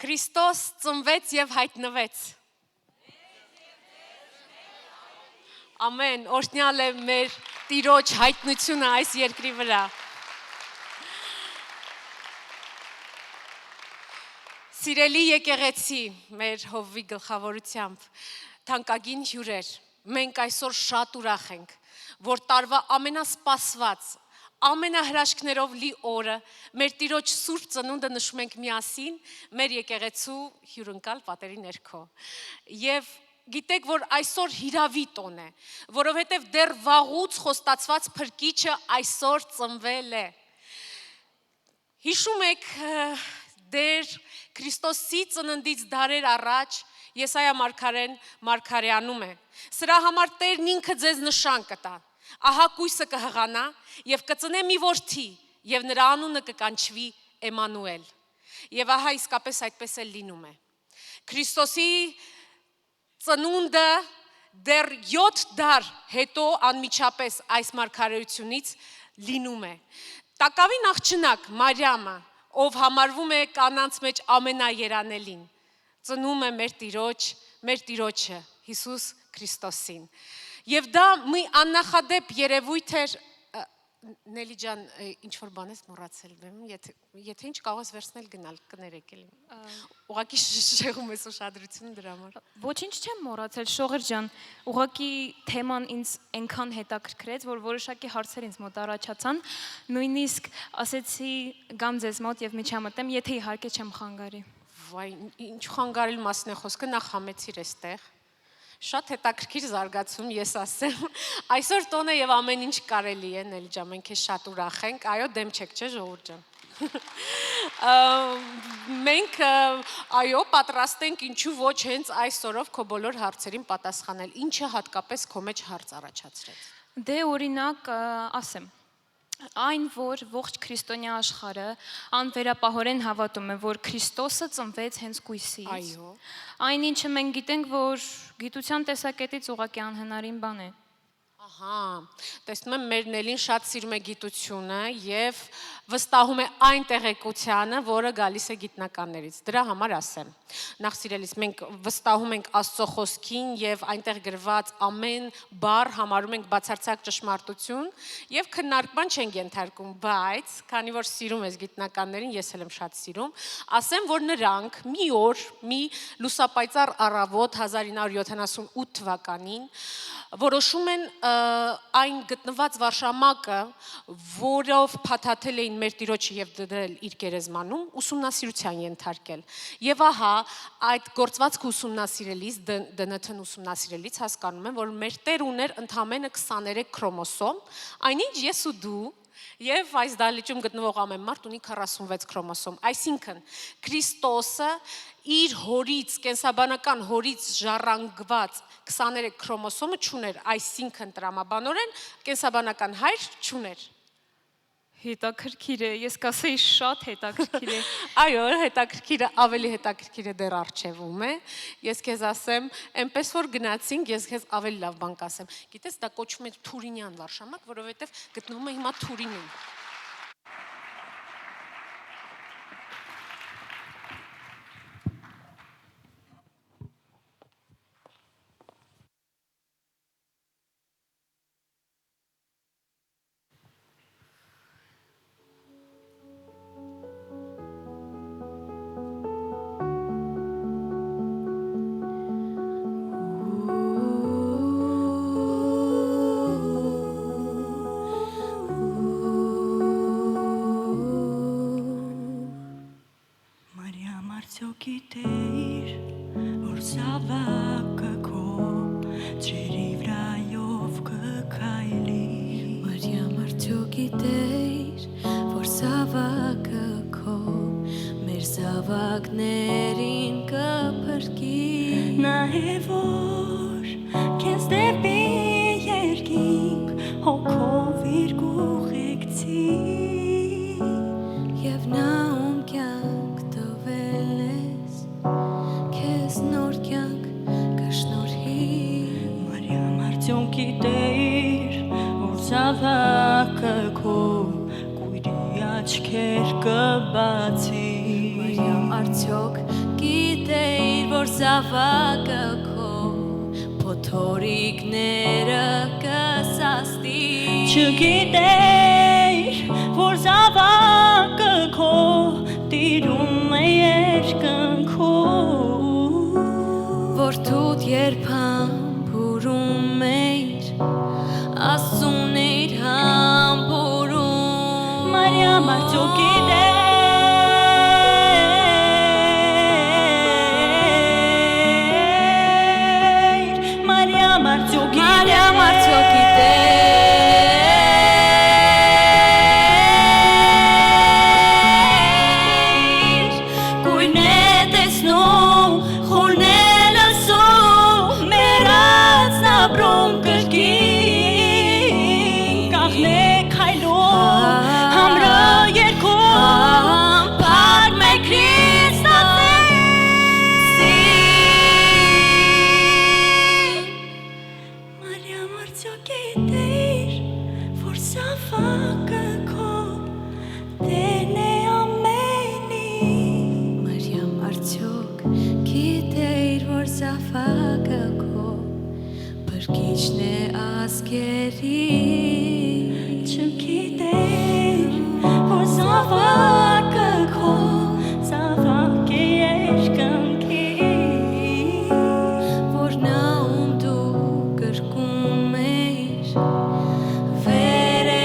Քրիստոս ծնվեց եւ հայտնվեց։ Ամեն, օրհնյալ է մեր Տիրոջ հայտնությունը այս երկրի վրա։ Սիրելի եկեղեցի, մեր հովվի գլխավորությամբ, թանկագին հյուրեր, մենք այսօր շատ ուրախ ենք, որ տարվա ամենասպասված, ամենահրաշքներով լի օրը, մեր Տիրոջ Սուրբ ծնունդը նշում ենք միասին, մեր եկեղեցու հյուրընկալ պատերի ներքո։ Եվ գիտեք, որ այսօր հիրավի տոն է, որովհետև դեռ վաղուց խոստացված փրկիչը այսօր ծնվել է։ Հիշում եք դեր Քրիստոսի ծննդից դարեր առաջ Եսայա մարգարեն մարգարեանում է։ Սրա համար Տերն ինքը ձեզ նշան կտա։ Ահա կույսը կհղանա եւ կծնե մի որդի եւ նրա անունը կկանչվի Էմանուել։ Եվ ահա իսկապես այդպես էլ լինում է։ Քրիստոսի ծնունդը դեռ 7 դար հետո անմիջապես այս մարգարեությունից լինում է։ Տակավին աղջնակ Մարիամը, ով համարվում է կանանց մեջ ամենաերանելին, ծնում է մեր Տիրոջը Հիսուս Քրիստոսին։ Եվ դա մի աննախադեպ երևույթ էր, Նելի ջան, ինչ-որ բան ես մոռացել բեմ, եթե ինչ կարող ես վերցնել գնալ, կներեք էլի։ Ուղղակի շեղում ես ուշադրությունը դրա համար։ Ոչինչ չեմ մոռացել, Շողեր ջան, ուղղակի թեման ինձ այնքան հետաքրքրեց, որ որոշակի հարցեր ինձ մոտ առաջացան, նույնիսկ ասեցի գամ ձեզ մոտ եւ միջամտեմ, եթե իհարկե չեմ խանգարի։ Վայ, ինչ խանգարել մասն է խոսքը, նախ համեցիր էստեղ։ Շատ հետաքրքիր զարգացում, ես ասեմ։ Այսօր տոն է եւ ամեն ինչ կարելի է, Նելի ջան, մենք քեզ շատ ուրախ ենք, այո, դեմ չեք, չէ, ժողովուրդ ջան։ Մենք այո, պատրաստ ենք ինչու ոչ հենց այսօրով քո բոլոր հարցերին պատասխանել, ինչը հատկապես քո մեջ հարց առաջացրեց։ Դե օրինակ ասեմ, այն, որ ողջ քրիստոնյա աշխարհը անվերապահորեն հավատում է, որ Քրիստոսը ծնվեց հենց կույսից։ Այո։ Այն ինչը մենք գիտենք, որ գիտության տեսակետից ուղղակի անհնարին բան է։ Ահա, տեսնում եմ մեր Նելին շատ սիրում է գիտությունը եւ վստահում է այն տեղեկությանը, որը գալիս է գիտնականներից։ Դրա համար ասեմ։ Նախ սիրելիս, մենք վստահում ենք Աստծո խոսքին եւ այնտեղ գրված ամեն բառ համարում ենք բացարձակ ճշմարտություն եւ քննարկման չենք ենթարկում, բայց քանի որ սիրում ես գիտնականներին, ես էլ եմ շատ սիրում, ասեմ, որ նրանք մի օր, մի լուսապայծառ առավոտ 1978 թվականին որոշում են այն գտնված վարշամակը, որով փաթաթել էին մեր Տիրոջը եւ դրել իր գերեզմանում, ուսումնասիրության ենթարկել։ Եվ ահա այդ գործվածքը ուսումնասիրելիս, ԴՆԹ-ն ուսումնասիրելիս հասկանում եմ, որ մեր Տեր ուներ ընդամենը 23 քրոմոսոմ, այնինչ ես ու դու Եվ այս դահլիճում գտնվող ամեն մարդ ունի 46 քրոմոսոմ, այսինքն Քրիստոսը իր հորից, կենսաբանական հորից ժառանգված 23 քրոմոսոմը չուներ, այսինքն տրամաբանորեն կենսաբանական հայր չուներ։ Հետաքրքիր է, ես կասեի շատ հետաքրքիր է։ Այո, հետաքրքիրը, ավելի հետաքրքիրը դեռ առջևում է։ Ես քեզ ասեմ, այնպես որ գնացինք, ես քեզ ավելի լավ բան կասեմ։ Գիտես, դա կոչվում է Թուրինյան վարշամակ, որովհետև գտնվում է հիմա Թուրինում։ Մարիամ, արդյոք որ զավակը քո փոթորիկները կսաստի Չգիտեիր, որ զավակը քո տիրում է երկնքում որ դուդ երբան բուրում էիր Աստծուն իր համբուրում Մարիամ արդյոք գիտեիր Մարիամ արդյոք գիտեիր Գույն է տեսնում, խորն է լսում Մեր անձնաբրում կրկին Կաղնեք հայլում, համրը երկում Պար մեր Քրիստոսի Մարիամ արդյոք գիտեիր, որ զավակը քո տերն է ամենի Մարիամ արդյոք գիտեիր որ զավակը քո բրկիչն է ազգերի Չգիտեիր, որ զավակը քո զավակ է երկնքի որ նա ում դու կրկում էիր վեր է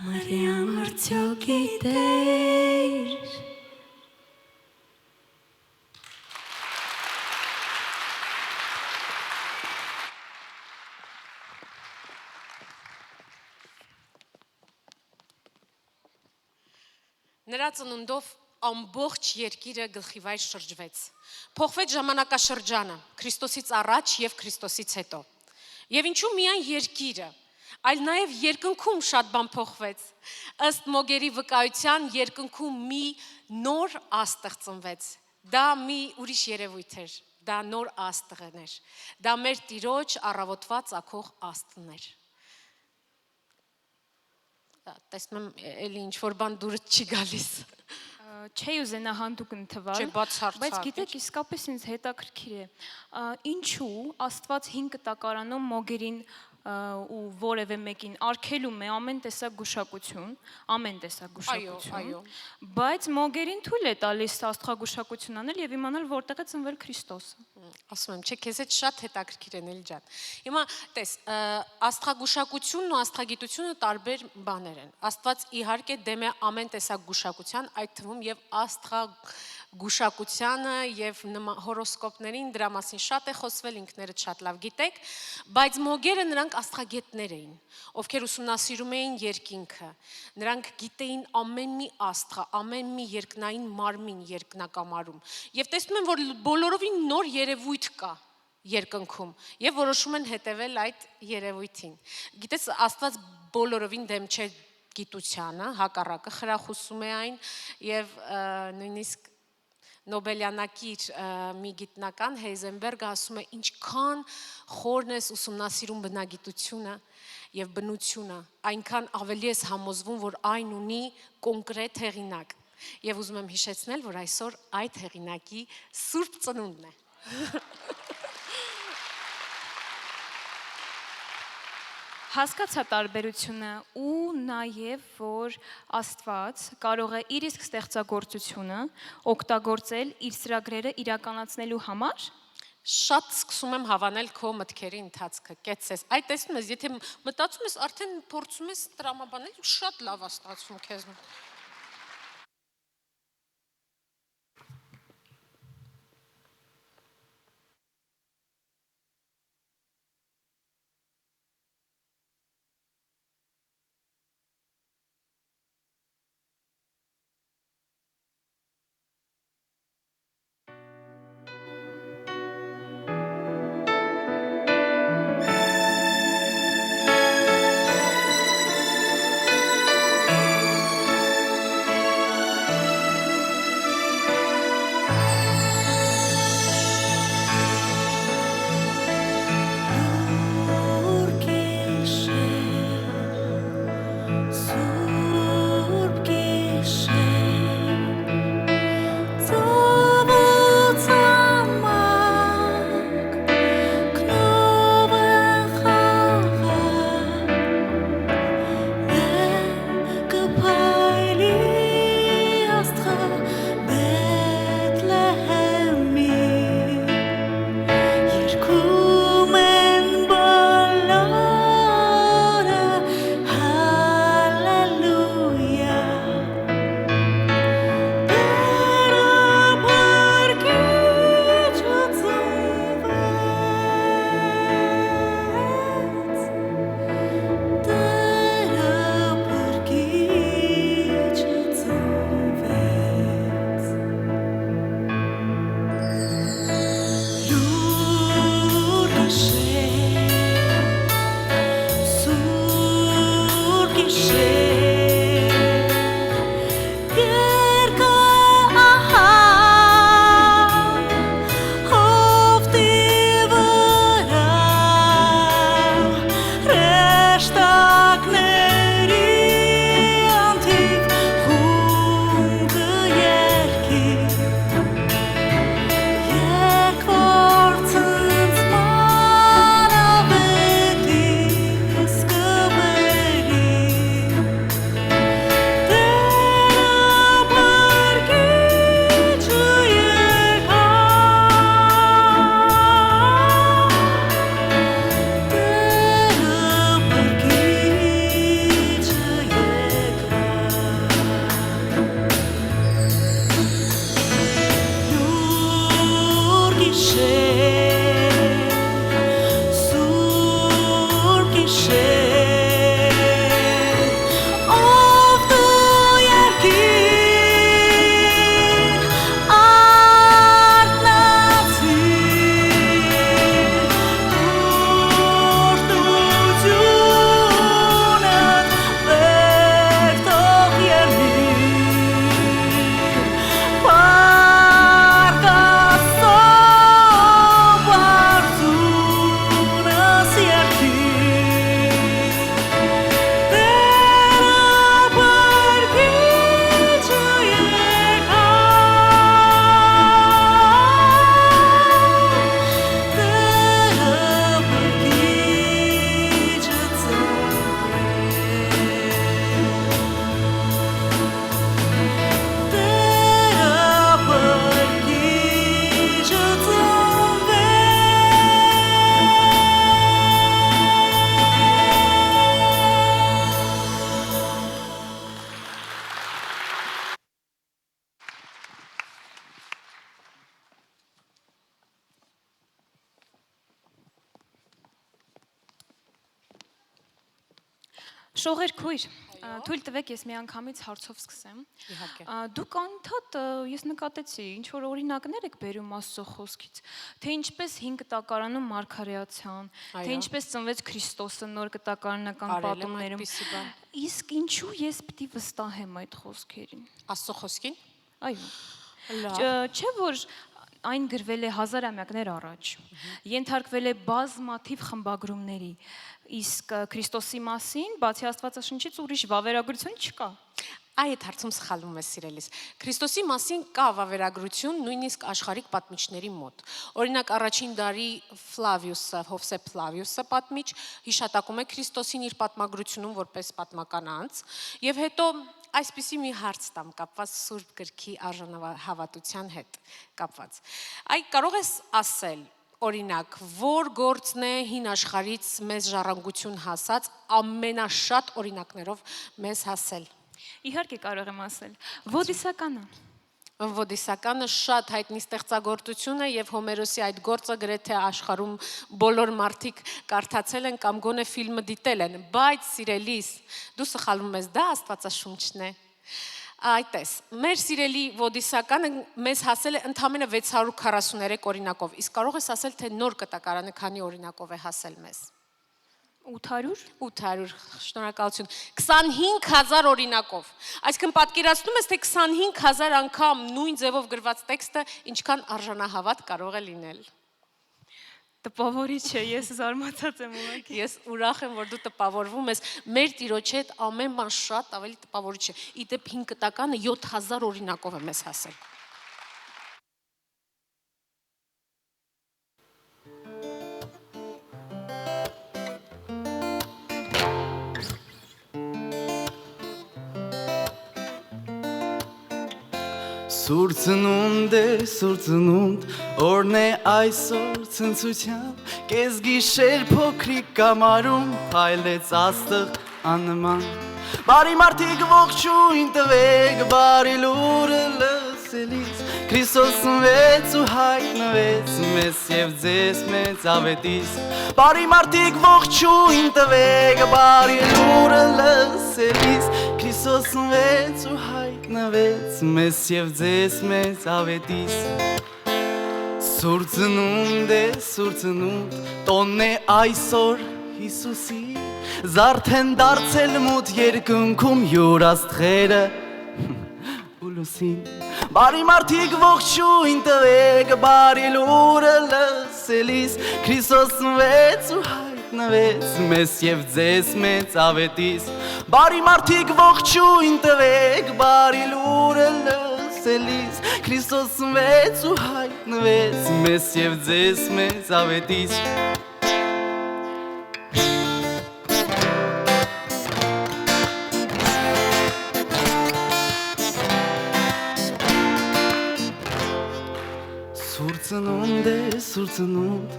Մարիամ արդյոք գիտեիր Նրա ծնունդով ամբողջ երկիրը գլխիվայր շրջվեց։ Փոխվեց ժամանակաշրջանը Քրիստոսից առաջ եւ Քրիստոսից հետո։ Եվ ինչու միայն երկիրը, այլ նաեւ երկնքում շատ բան փոխվեց։ Ըստ Մոգերի վկայության երկնքում մի նոր աստղ ծնվեց։ Դա մի ուրիշ երևույթ էր, դա նոր աստղն էր։ Դա մեր Տիրոջ առավոտվա ծագող աստղն էր։ Տեսնում եմ, էլի ինչ-որ բան դուրս չի գալիս։ Չի ուզենա հանդուկ ընթվալ Չէ, բացարձակ, բայց գիտեք իսկապես ինձ հետաքրքիր է ինչու Աստված 5 կտակարանում Մոգերին ու որևէ մեկին արգելում է ամեն տեսակ գուշակություն, Այո։ բայց Մոգերին թույլ է տալիս աստղագուշակություն անել եւ իմանալ որտեղ է ծնվել Քրիստոսը։ Ասում եմ, չէ, քեզ հետ շատ հետաքրքիր են էլ ջան։ Հիմա տես, աստղագուշակությունն ու աստղագիտությունը տարբեր բաներ են։ Աստված իհարկե դեմ է ամեն տեսակ գուշակության, այդ թվում եւ աստղագուշակությանը եւ հորոսկոպներին դրա մասին շատ է խոսվել, ինքներդ շատ լավ գիտեք, բայց մոգերը նրանք աստղագետներ էին, ովքեր ուսումնասիրում էին երկինքը։ Նրանք գիտեին ամեն մի աստղը, ամեն մի երկնային մարմին երկնակամարում։ Եվ տեսնում են, որ բոլորովին նոր երևույթ կա երկնքում եւ որոշում են հետևել այդ երևույթին։ Գիտես, Աստված բոլորովին դեմ չէ գիտությանը, հակառակը խրախուսում է այն եւ նույնիսկ Նոբելյանակիր մի գիտնական Հեյզենբերգը ասում է ինչքան խորն ես ուսումնասիրում բնագիտությունը եւ բնությունը, այնքան ավելի ես համոզվում, որ այն ունի կոնկրետ հեղինակ։ Եվ ուզում եմ հիշեցնել, որ այսօր այդ հեղինակի Սուրբ ծնունդն է։ Հասկացա տարբերությունը ու նաև որ Աստված կարող է իր իսկ ստեղծագործությունը օգտագործել իր ծրագրերը իրականացնելու համար Շատ սկսում եմ հավանել քո մտքերի ընթացքը, կեցես։ Այդ տեսնում ես, եթե մտածում ես, արդեն փորձում ես տրամաբանել ու շատ լավ է ստացվում քեզ։ Շողեր քույր, թույլ տվեք ես մի անգամից հարցով սկսեմ։ Իհարկե։ Դուք անդադ ես նկատեցի, ինչ որ օրինակներ եք բերում Աստծո խոսքից, թե ինչպես 5 կտակարանում Մարգարեացան, թե ինչպես ծնվեց Քրիստոսը նոր կտակարանական պատումներում։ Իսկ ինչու ես պիտի վստահեմ այդ խոսքերին։ Աստծո խոսքին։ Այո։ Լավ։ Չէ որ այն գրվել է հազարամյակներ առաջ, ենթարկվել է բազմաթիվ խմբագրումների, իսկ Քրիստոսի մասին բացի Աստվածաշնչից ուրիշ վավերագրություն չկա։ Այդ հարցում սխալվում է սիրելիս։ Քրիստոսի մասին կա վավերագրություն նույնիսկ աշխարհիկ պատմիչների մոտ։ Օրինակ առաջին դարի Ֆլավիուսը, Հովսեփ Ֆլավիուսը պատմիչ հիշատակում է Քրիստոսին իր պատմագրությունում որպես պատմական անձ, եւ հետո այսպիսի մի հարց տամ կապված Սուրբ գրքի արժանահավատության հետ կապված։ Այ կարող ես ասել, օրինակ, որ գործն է հին աշխարհից մեզ ժառանգություն հասած ամենաշատ օրինակներով մեզ հասել։ Իհարկե կարող եմ ասել, Ոդիսականը։ Ոդիսականը շատ հայտնի ստեղծագործություն է եւ Հոմերոսի այդ գործը գրեթե աշխարհում բոլոր մարդիկ կարդացել են կամ գոնե ֆիլմը դիտել են, բայց սիրելիս, դու սխալվում ես, դա Աստվածաշունչն է։ Այդպես, մեր սիրելի Ոդիսականը մեզ հասել է ընդամենը 643 օրինակով, իսկ կարող ես ասել, թե նոր կտակարանը քանի օրինակով է հասել մեզ։ 800, շնորհակալություն, 25000 օրինակով, այսինքն պատկերացնում ես, թե 25000 անգամ նույն ձևով գրված տեքստը ինչքան արժանահավատ կարող է լինել։ Տպավորիչ է, ես զարմացած եմ ուղղակի։ Ես ուրախ եմ, որ դու տպավորվում ես, մեր Տիրոջ հետ ամեն բան շատ ավելի տպավորիչ է, իդեպ 5 կտականը 7000 օրինակով է մեզ հասել։ Սուրծնունդ, օրն է այսօր ցնցությամբ, կես գիշեր փոքրիկ կամարում փայլեց աստղ աննման։ Բարի մարդիկ ողջույն տվեք, բարի լուրը լսելիս, Քրիստոս ծնվեց ու հայտնվեց մեզ եւ ձեզ մեծ ավետիս։ Բարի մարդիկ ողջույն տվեք, բարի լուրը լսելիս, Քրիստոս ծնվեց ու հայտնվեց մեզ եւ ձեզ մեծ ավետիս։ Սուրծնունդ, տոնն է այսօր Հիսուսի, զարդեն դարձել մութ երկնքում յուր աստղերը ու լուսին։ Բարի մարդիկ ողջույն տվեք, բարի լուրը լսելիս, Քրիստոս ծնվեց ու հայտնվեց մեզ եւ ձեզ մեծ ավետիս։ Բարի մարդիկ ողջույն տվեք, բարի լուրը լսելիս, Քրիստոս ծնվեց ու հայտնվեց մեզ եւ ձեզ մեծ ավետիս։ Սուրծնունդ,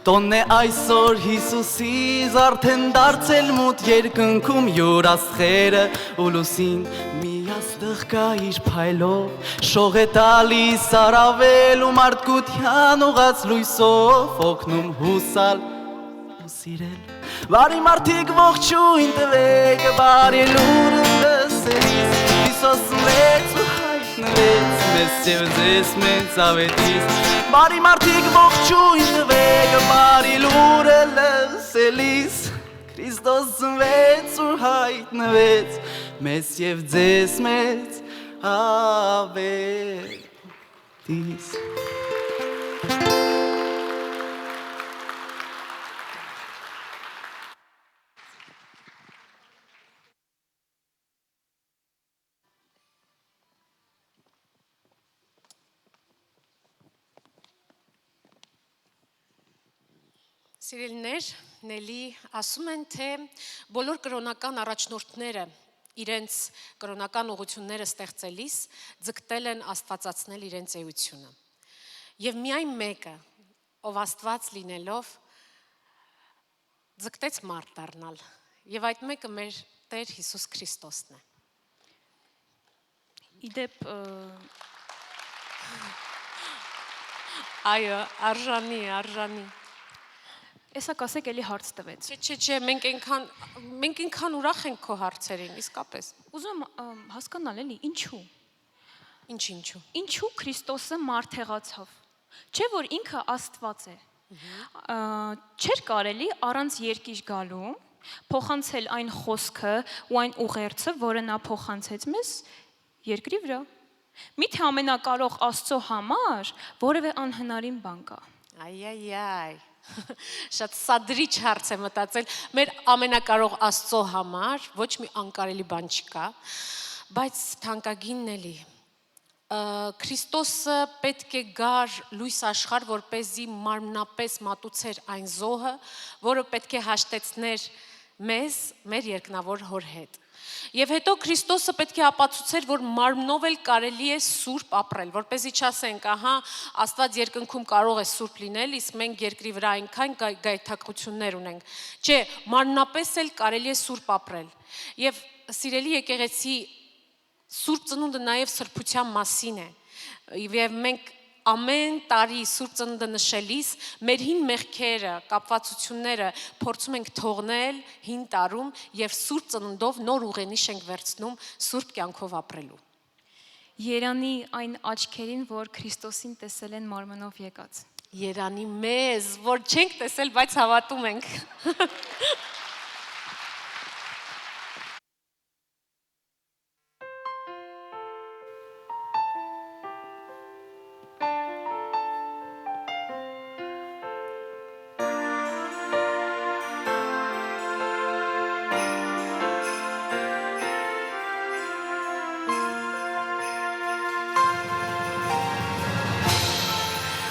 տոնն է այսօր Հիսուսի, զարդեն դարձել մութ երկնքում յուր աստղերը ու լուսին։ Մի աստղ կա իր փայլով, շող է տալիս առավել ու մարդկության ուղած լույսով օգնում հուսալ ու սիրել։ Բարի մարդիկ ողջույն տվեք, բարի լուրը լսելիս, Քրիստոս ծնվեց ու հայտնվեց մեզ եւ ձեզ մեծ ավետիս։ Բարի մարդիկ ողջույն տվեք, բարի լուրը լսելիս, Քրիստոս ծնվեց ու հայտնվեց մեզ եւ ձեզ մեծ ավետիս։ Սիրելիներ, Նելի ասում են, թե բոլոր կրոնական առաջնորդները իրենց կրոնական ուղղությունները ստեղծելիս ձգտել են աստվածացնել իրենց էությունը։ Եվ միայն մեկը, ով Աստված լինելով, ձգտեց մարդ դառնալ, եւ այդ մեկը մեր Տեր Հիսուս Քրիստոսն է։ Իդեպ Այո, արժանի։ Էսա կասեք էլի հարց տվեց։ Չէ, մենք ինքան ուրախ ենք քո հարցերին, իսկապես։ Ուզում հասկանալ էլի ինչու։ Ինչու։ Ինչու Քրիստոսը մարդ եղացավ։ Չէ որ ինքը Աստված է։ Չէր կարելի առանց երկիր գալու փոխանցել այն խոսքը ու այն ուղերձը, որը նա փոխանցեց մեզ երկրի վրա։ Միթե ամենակարող Աստծո համար որևէ անհնարին բան կա։ Այ։ Շատ սադրիչ հարց է մտածել։ Մեր ամենակարող Աստծո համար ոչ մի անկարելի բան չկա, բայց թանկագինն էլի Քրիստոսը պետք է գար լույս աշխարհ, որպեսզի մարմնապես մատուցեր այն զոհը, որը պետք է հաշտեցներ մեզ, մեր երկնավոր հոր հետ։ Եվ հետո Քրիստոսը պետք է ապացուցեր, որ մարմնով էլ կարելի է սուրբ ապրել, որպեսզի չասենք, ահա, Աստված երկնքում կարող է սուրբ լինել, իսկ մենք երկրի վրա այնքան գայթակղություններ ունենք։ Չէ, մարմնապես էլ կարելի է սուրբ ապրել։ Եվ սիրելի եկեղեցի Սուրբ ծնունդը նաև սրբության մասին է, և մենք ամեն տարի Սուրբ ծնունդը նշելիս մեր հին մեղքերը, կապվածությունները փորձում ենք թողնել հին տարում և Սուրբ ծնունդով նոր ուղենիշ ենք վերցնում սուրբ կյանքով ապրելու։ Երանի այն աչքերին, որ Քրիստոսին տեսել են մարմնով եկած։ Երանի մեզ, որ չենք տեսել, բայց հավատում ենք։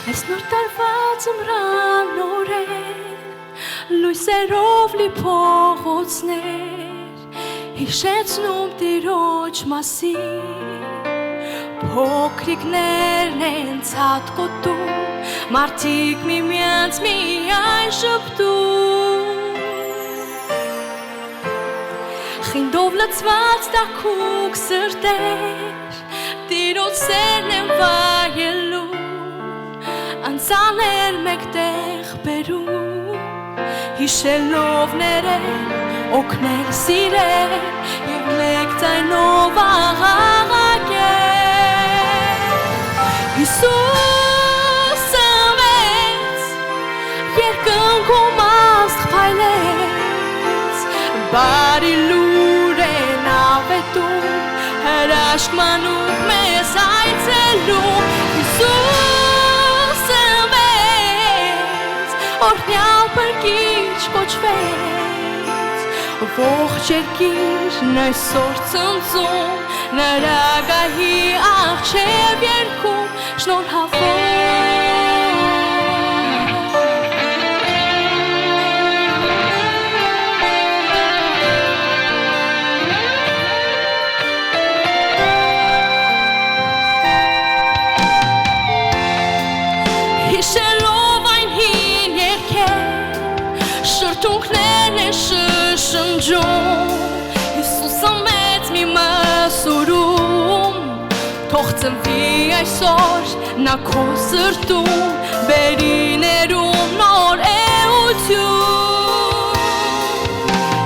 Այս նոր տարված ըմրանոր է, լույսերով լի փողոցներ, հիշեցնում տիրոջ մասին, փոքրիկներն են ցատկոտում, մարդիկ միմյանց միայն շփտում, խինդով լցված տաքուկ սրտեր, տիրոջ սերն են վայելում, անցաներ մեկտեղ բերում, հիշելով ներել, օգնել սիրել, և մեկ ձայնով աղաղակել, Հիսուսը մեծ, երկնքում աստղ փայլեց, բարի լուր են ավետում, հրաշք մանուկ մեզ այցելում, Օրհնյալ փրկիչ կոչվեց, ողջ երկիրն այսօր ցնծում, նրա գահի առջև երգում, շրթունքներն են շշնջում, Հիսուսը մեծ մի մսուրում, թող ծնվի այսօր նա քո սրտում, բերի ներում նոր էություն,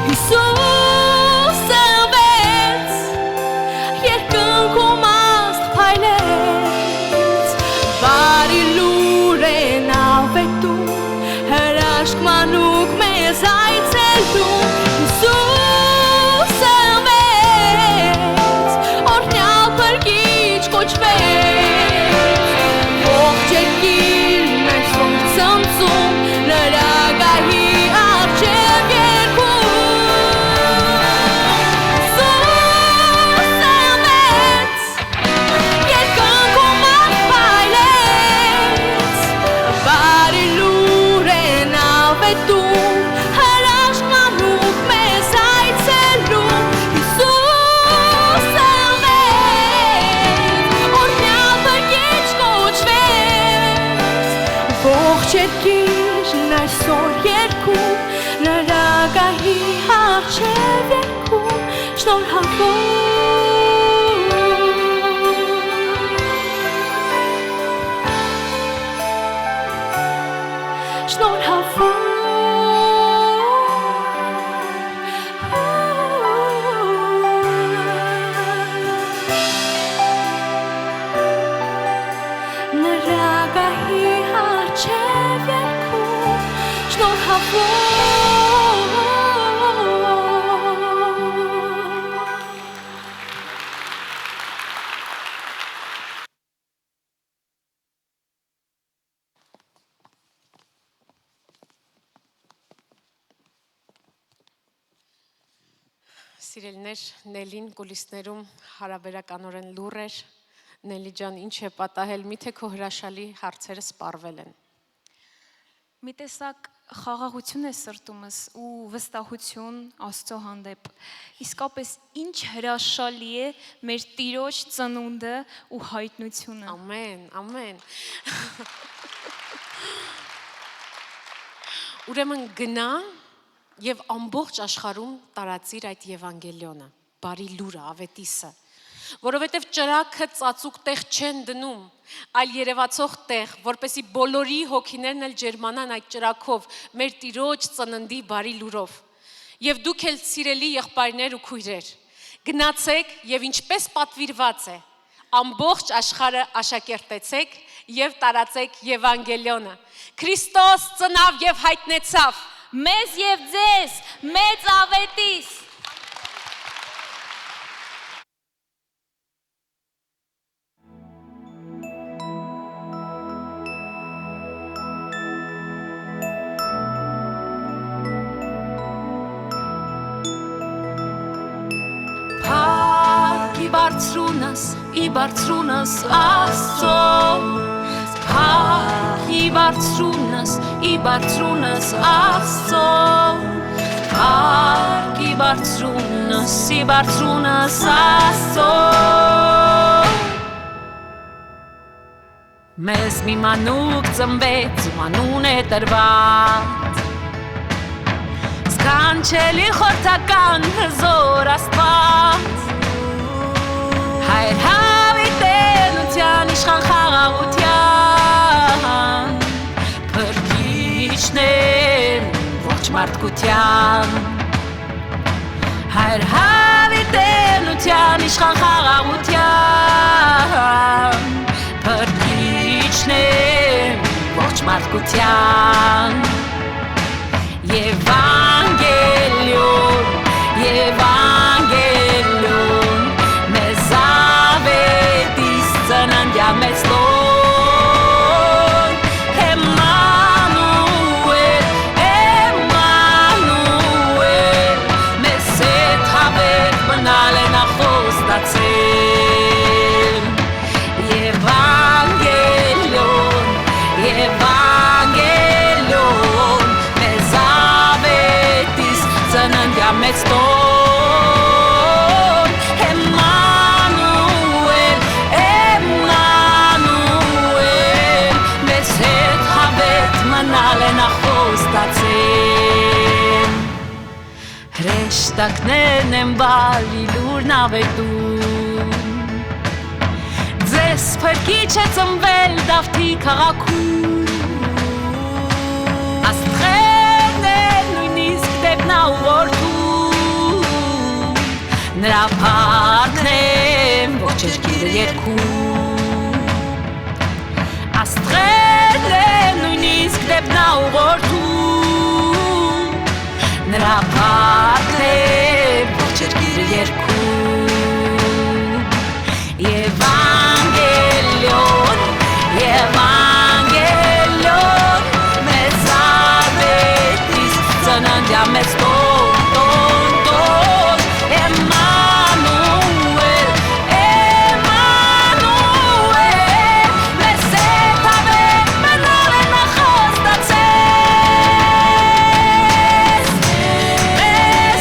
Հիսուսը մեծ, երկնքում աստղ փայլեց, բարի լուր են ավետում, հրաշք մանուկ մեզ այցելում, Հիսուսը մեծ, օրհնյալ փրկիչ կոչվեց, ողջ երկիրն այսօր ցնծում, նրա գահի առջև երգում, Հիսուսը մեծ, երկնքում աստղ փայլեց, բարի լուր են ավետում, հրաշք մանուկ մեզ այցելում, Հիսուսը մեծ, օրհնյալ փրկիչ կոչվեց, ողջ երկիրն այսօր երգում, նրա գահի առջև երգում, շնորհավոր նրագահի արջև երկում շնորհավոր Սիրելիներ, Նելին կուլիսներում հարաբերականորեն լուռ էր։ Նելի ջան, ինչ է պատահել, միթե քո հրաշալի հարցերը սպառվել են։ Մի տեսակ խաղաղություն է սրտումս ու վստահություն Աստծո հանդեպ։ Իսկապես ինչ հրաշալի է մեր Տիրոջ ծնունդը ու հայտնությունը։ Ամեն, ամեն։ Ուրեմն գնա եւ ամբողջ աշխարհում տարածիր այդ Եվանգելիոնը, բարի լուրը, ավետիսը, որովհետեւ ճրագը ծածուկ տեղ չեն դնում, այլ երևացող տեղ, որպեսի բոլորի հոգիներն էլ ջերմանան այդ ճրագով, մեր Տիրոջ ծննդի բարի լուրով։ Եվ դուք էլ սիրելի եղբայրներ ու քույրեր, գնացեք եւ ինչպես պատվիրված է, ամբողջ աշխարհը աշակերտեցեք եւ տարածեք Եվանգելիոնը։ Քրիստոս ծնավ եւ հայտնեցավ։ Մեզ եւ ձեզ մեծ ավետիս։ Փառքի բարձրունս, ի բարձրունս Աստծո Փառքի բարձրունս, ի բարձրունս Աստծո Փառքի բարձրունս, ի բարձրունս Աստծո Մեզ մի մանուկ ծնվեց ու անուն է տրված Սքանչելի խորհրդական հզոր Աստված Հայր հավիտենության իշխան խաղաղության Փրկիչն է ողջ մարդկության Հայր հավիտենության իշխան խաղաղության Փրկիչն է ողջ մարդկության Եվանգելիոն, Եվանգելիոն Մեզ ավետիս ծննդյա մեծ լոն Էմանուել, Էմանուել Մեզ հետ հավետ մնալ է նա խոստացել Եվանգելիոն, Եվանգելիոն Մեզ ավետիս ծննդյա մեծ տոն Էմանուել, Էմանուել Մեզ հետ հավետ մնալ է նա խոստացել Հրեշտակներն են բարի լուրն ավետում Ձեզ փրկիչ է ծնվել Դավթի քաղաքում Աստղերն են նույնիսկ դեպնա ու որդում Նրա փառքն են ողջ երկիրը երգում Աստղերն են նույնիսկ դեպնա ու որդում Նրա փառքն են ողջ երկիրը երգում Եվանգելիոն, Եվանգելիոն Մեզ ավետիս ծննդյա մեծ տոն, տոն, տոն Էմանուել, Էմանուել Մեզ հետ հավետ մնալ է նա խոստացել Մեզ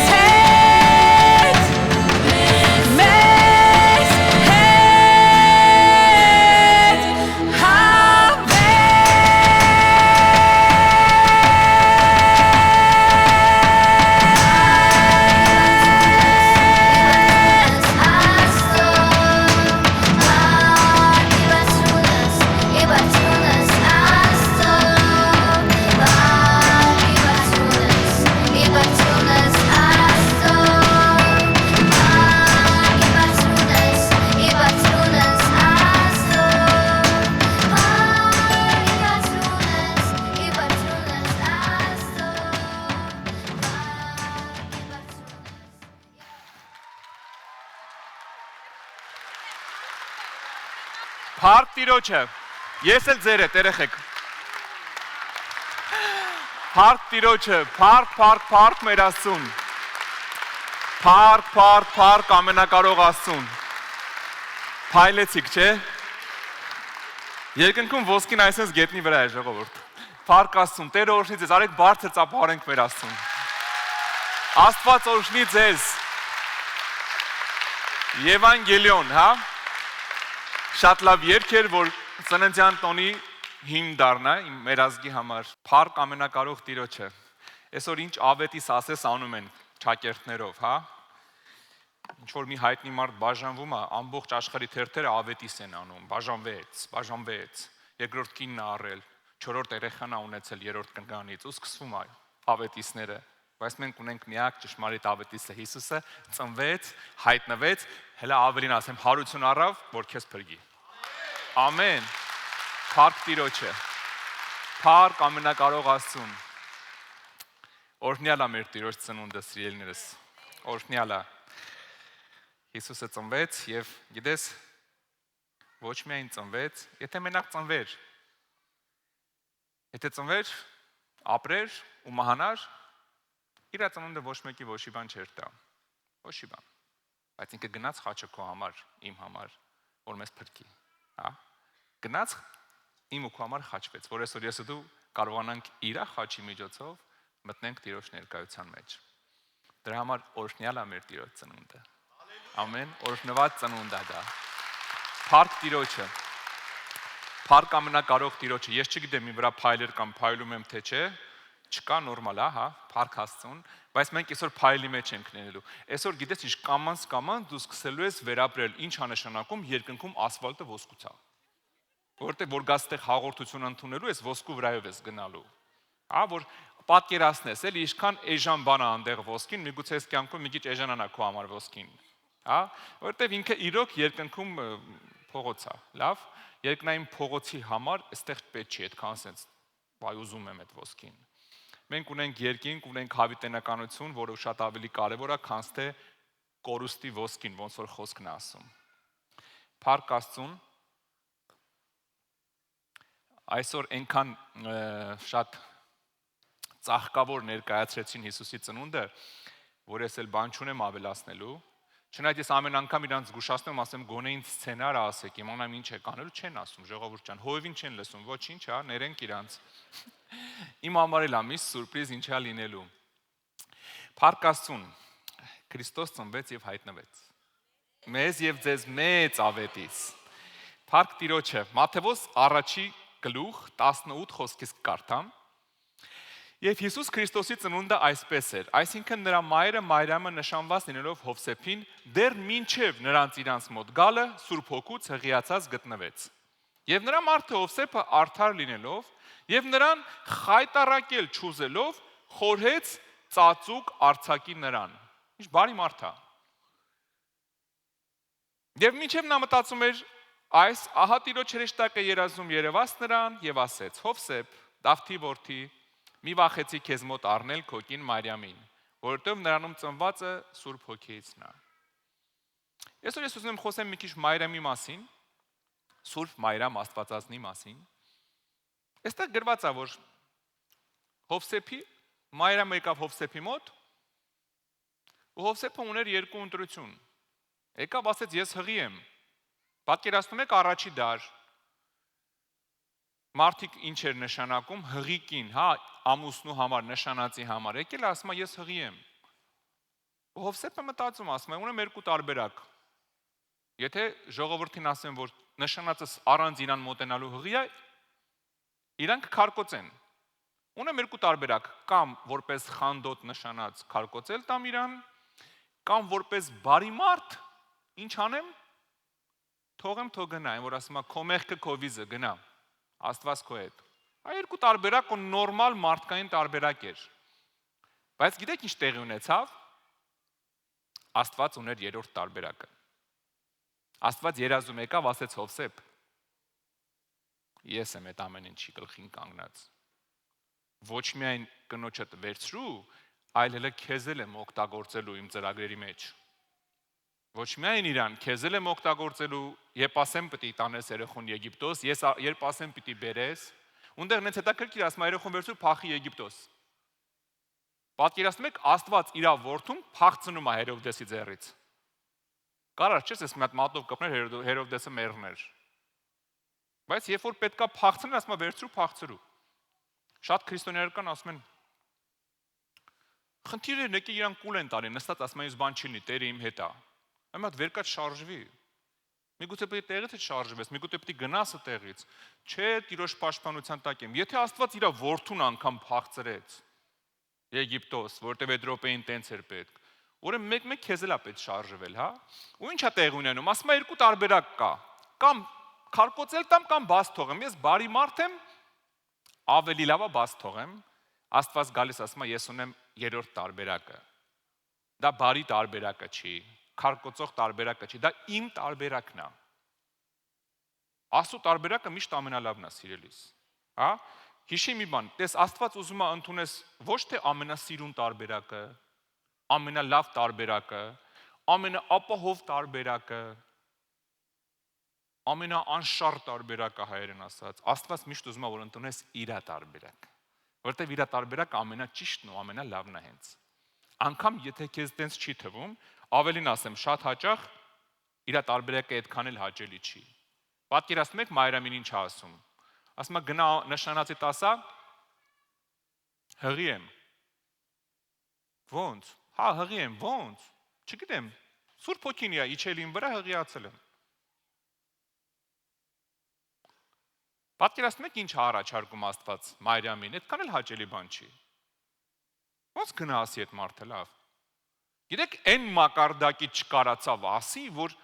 Փառք Տիրոջը։ Ես էլ ձեր հետ երեխեք։ Փառք Տիրոջը, փառք մեր Աստծուն։ Փառք ամենակարող Աստծուն։ Փայլեցիք, չէ՞։ Երկնքում ոսկին այսպես գետնի վրա է ժողովուրդ։ Փառք Աստծուն, Տերը օրհնի ձեզ, արեք բարձր ծափարենք մեր Աստծուն։ Աստված օրհնի ձեզ։ Եվանգելիոն, հա։ Շատ լավ երգ էր, որ ծննդյան տոնի հիմն դառնա իմ մեր ազգի համար։ Փառք ամենակարող Տիրոջը։ Այսօր ինչ ավետիս ասես անում են ճակերտներով, հա։ Ինչ որ մի հայտնի մարդ բաժանվում է, ամբողջ աշխարհի թերթերը ավետիս են անում, բաժանվեց, երկրորդ կինն է առել, չորրորդ երեխան է ունեցել երրորդ կնկանից, ու սկսվում է ավետիսները, բայց մենք ունենք միակ ճշմարիտ ավետիսը Հիսուսը, ծնվեց, հայտնվեց, հələ ավելին ասեմ, հարություն առավ, որ քեզ փրկի։ Ամեն։ Փառք Տիրոջը։ Փառք ամենակարող Աստծուն։ Օրհնյալ է մեր Տիրոջ ծնունդը, սիրելիներս։ Օրհնյալ է։ Հիսուսը ծնվեց եւ գիտես ոչ միայն ծնվեց, եթե մենակ ծնվեր, եթե ծնվեր, ապրեր ու մահանար, իր ծնունդը ոչ մեկի ոչի բան չէր տա, ոչի բան, բայց ինքը գնաց խաչը քո համար, իմ համար, որ մեզ փրկի, հա, գնաց իմ ու քո համար խաչվեց, որ այսօր ես ու դու կարողանանք իր խաչի միջոցով մտնենք Տիրոջ ներկայության մեջ, դրա համար օրհնյալ է մեր Տիրոջ ծնունդը։ Ամեն, օրհնված ծնունդ է դա։ Փառք Տիրոջը։ Փառք ամենակարող Տիրոջը։ Ես չգիտեմ իմ վրա փայլեր կամ փայլում եմ թե չէ, չկա նորմալ է, հա, փառք Աստծուն, բայց մենք այսօր փայլի մեջ ենք լինելու։ Այսօր գիտես ինչ կամանց դու սկսելու ես վերապրել, ինչ է նշանակում երկնքում ասֆալտը ոսկուց է։ Որտեղ որ գաց տեղ հաղորդություն ընդունելու ես, ոսկու վրայով ես գնալու։ Հա, որ պատկերացնես, էլի ինչքան էժան բան է այնտեղ ոսկին, միգուցե այս կյանքում մի քիչ էժանանա քո համար ոսկին։ Հա, որտեվ ինքը իրոք երկնքում փողոց է, լավ, երկնային փողոցի համար այստեղ պետք չի այդքան sense, վայ ուզում եմ այդ ոսկին։ Մենք ունենք երկինք, ունենք հավիտենականություն, որը շատ ավելի կարևոր է, քան թե կորուստի ոսկին, ոնց որ խոսքն է ասում։ Փառք Աստծուն։ Այսօր այնքան շատ ծաղկավոր ներկայացրեցին Հիսուսի ծնունդը, որ ես էլ բան չունեմ ավելացնելու։ Չնայած ես ամեն անգամ իրանց զգուշացնում, ասեմ գոնե ինձ սցենար ասեք, իմանամ ինչ եք անելու, չեն ասում, ժողովուրդ ջան, հովին չեն լսում, ոչինչ, հա, ներենք իրանց։ Իմ համար էլ ամիս սուրպրիզ ինչա լինելու։ Փառք Աստծուն, Քրիստոս ծնվեց եւ հայտնվեց։ Մեզ եւ ձեզ մեծ ավետից։ Փառք Տիրոջը, Մատթեոս առաջի գլուխ 18 խոսքից կարդամ։ Եվ Հիսուս Քրիստոսի ծնունդը այսպես էր, այսինքն նրա մայրը Մարիամը նշանված լինելով Հովսեփին, դեռ մինչև նրանց իրանց մոտ գալը Սուրբ Հոգուց հղիացած գտնվեց։ Եվ նրա մարդը Հովսեփը արդար լինելով եւ նրան խայտարակել չուզելով, խորհեց ծածուկ արցակի նրան։ Ինչ բարի մարդ է։ Եվ մինչև նա մտածում էր այս, ահա Տիրոջ հրեշտակը երազում երևաց նրան եւ ասեց. Հովսեփ, Դավթի որդի, մի վախեցի քեզ մոտ առնել քո կին Մարիամին, որովհետև նրանում ծնվածը Սուրբ Հոգիից նա։ Այսօր ես ուզում եմ խոսեմ մի քիչ Մարիամի մասին, Սուրբ Մարիամ Աստվածածնի մասին։ Այստեղ գրված է, որ Հովսեփի, Մարիամը եկավ Հովսեփի մոտ, ու Հովսեփը ուներ երկու ընտրություն։ Եկավ ասեց ես հղի եմ։ Պատկերացնում եք առաջի դար։ Մարդիկ ինչ էր նշանակում հղիկին, հա, ամուսնու համար, նշանածի համար, եկել ասում է ես հղի եմ։ Ու Հովսեփը մտածում ասում է, ունեմ երկու տարբերակ։ Եթե ժողովրդին ասեմ, որ նշանածս առանց իրան մոտենալու հղի է, իրանք քարկոծեն։ Ունեմ երկու տարբերակ, կամ որպես խանդոտ նշանած քարկոծել տամ իրան, կամ որպես բարի մարդ, ինչ անեմ, թողեմ թող գնա, որ ասում է քո մեղքը քո վիզը գնա։ Աստված քո հետ։ Այդ երկու տարբերակ ու նորմալ մարդկային տարբերակ էր։ Բայց գիտեք ինչ տեղի ունեցավ։ Աստված ուներ երրորդ տարբերակը։ Աստված երազում եկավ, ասեց Հովսեփ. Ես եմ այդ ամեն ինչի գլխին կանգնած։ Ոչ միայն կնոջդ վերցրու, այլ հենց քեզ էլ եմ օգտագործելու իմ ծրագրերի մեջ։ Ոչ միայն իրան, քեզ էլ եմ օգտագործելու, երբ ասեմ պիտի տանես երեխուն Եգիպտոս, ես երբ ասեմ պիտի բերես, ունդեղ նենց հետաքրքիր ասում երեխուն վերցու փախի Եգիպտոս։ Պատկերացնում եք, Աստված իր որդուն փախցնում է Հերովդեսի ձեռից։ Կարար չես ես մի հատ մատով կպներ Հերովդեսը մեռներ։ Բայց երբ որ պետքա փախցնել, ասում է վերցրու փախցրու։ Շատ քրիստոնյաներ կան ասում են խնդիրը եկի իրան կուլ են տալի, նստած ասում են ինձ բան չի լինի, Տերը իմ հետ է։ Այմ հատ վերկա շարժվի։ Միգուցե պետք է տեղից շարժվես, միգուցե պետք է գնաս տեղից։ Չէ, Տիրոջ պաշտպանության տակ եմ։ Եթե Աստված իր որդուն անգամ փախցրեց Եգիպտոս, որտեղ այդ րոպեին տենց էր պետք, ուրեմն մեկ-մեկ քեզ էլ է պետք շարժվել, հա։ Ու ի՞նչ է տեղ ունենում։ Ասում է երկու տարբերակ կա։ Կամ քարկոծել տամ կամ բաց թողեմ։ Ես բարի մարդ եմ, ավելի լավ է բաց թողեմ։ Աստված գալիս ասում է ես ունեմ երրորդ տարբերակը։ Դա բարի տարբերակը չի, քարկոծող տարբերակը չի, դա իմ տարբերակն է։ Աստծո տարբերակը միշտ ամենալավն է, սիրելիս։ Հա? Հիշի մի բան, տես Աստված ուզում է ընդունես ոչ թե ամենասիրուն տարբերակը, ամենալավ տարբերակը, ամենաապահով տարբերակը, ամենաանշառ տարբերակը հայերեն ասած։ Աստված միշտ ուզում է որ ընդունես իր տարբերակը, որտեղ իր տարբերակը ամենաճիշտն ու ամենալավն է հենց։ Անկամ եթե քեզ տենց չի թվում, ավելին ասեմ, շատ հաճախ իր տարբերակը այդքան էլ հաճելի չի։ Պատկերացնում եք Մայրամին ինչ ասում։ Ասում է գնա նշանածի տասա հղի եմ։ Ոնց։ Հա, հղի եմ, ոնց։ Չգիտեմ, Սուրբ Հոգին է իջել իմ վրա հղիացել եմ։ Պատկերացնում եք ինչ առաջարկում Աստված Մարիամին, այդքան էլ հաճելի բան չի։ Ոնց գնա ասի այդ մարդը լավ։ Գիտեք, այն մակարդակի չկարացավ ասի, որ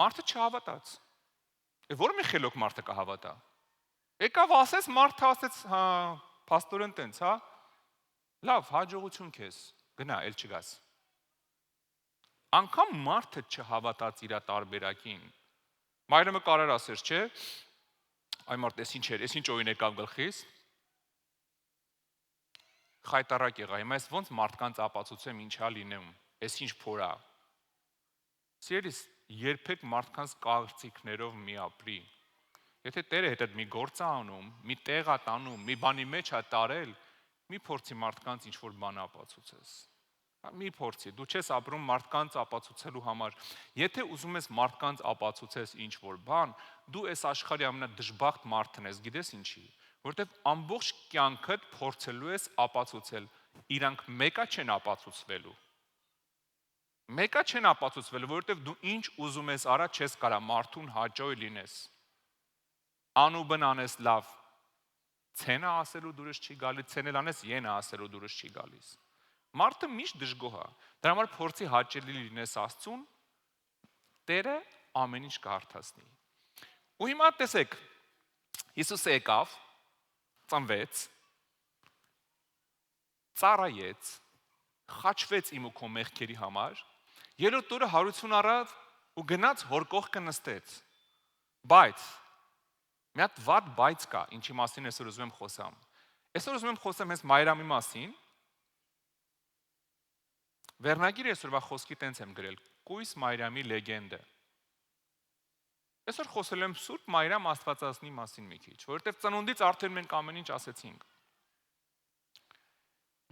մարդը չհավատաց։ Որ մի խելոք մարդը կհավատա։ Եկավ ասես, մարդը ասեց, հա, փաստորեն տենց, հա։ Լավ, հաջողություն քեզ, գնա, էլ չգաս։ Անկամ մարդը չհավատաց իր տարբերակին։ Մայրամը կարար ասեր, չէ՞։ Այ մարդ, էս ինչ էր, էս ինչ օրին եկավ գլխիս։ Խայտարակ եղա, հիմա ես ոնց մարդկանց ապացուցեմ ինչա լինում, էս ինչ փորա։ Սիրելիս, երբեք մարդկանց կարծիքներով մի ապրի։ Եթե Տերը հետդ մի գործ է անում, մի տեղ է տանում, մի բանի մեջ է տարել, մի փորձի մարդկանց ինչ-որ բան ապացուցես։ Մի փորձի, դու չես ապրում մարդկանց ապացուցելու համար։ Եթե ուզում ես մարդկանց ապացուցես ինչ-որ բան, դու այս աշխարհի ամենադժբախտ մարդն ես, գիտես ինչի։ Որտեվ ամբողջ կյանքդ փորձելու ես ապացուցել, իրանք մեկա չեն ապացուցվելու։ Մեկա չեն ապացուցվելու, որովհետև դու ինչ ուզում ես արա չես կարա մարդուն հաճոյ լինես։ Անուբն անես լավ, ցենա ասելու դուրս չի գալիս, ցենել անես ենա ասելու դուրս չի գալիս։ Մարդը միշտ դժգոհ է։ Դրա համար փորձի հաճելի լինես Աստծուն, Տերը ամեն ինչ կհարթացնի։ Ու հիմա տեսեք, Հիսուսը եկավ, ծնվեց, ծառայեց, խաչվեց իմ ու քո մեղքերի համար, երրորդ օրը հարություն առավ ու գնաց հոր կողքը նստեց։ Բայց մի հատ վատ բայց կա, ինչի մասին այսօր ուզում եմ խոսամ։ Այսօր ուզում եմ խոսեմ հենց Մայրամի մասին։ Վերնագիրը այսօրվա խոսքի տենց եմ գրել. Կույս Մայրամի լեգենդը։ Այսօր խոսել եմ Սուրբ Մայրամ Աստվածածնի մասին մի քիչ, որովհետև ծնունդից արդեն մենք ամեն ինչ ասեցինք։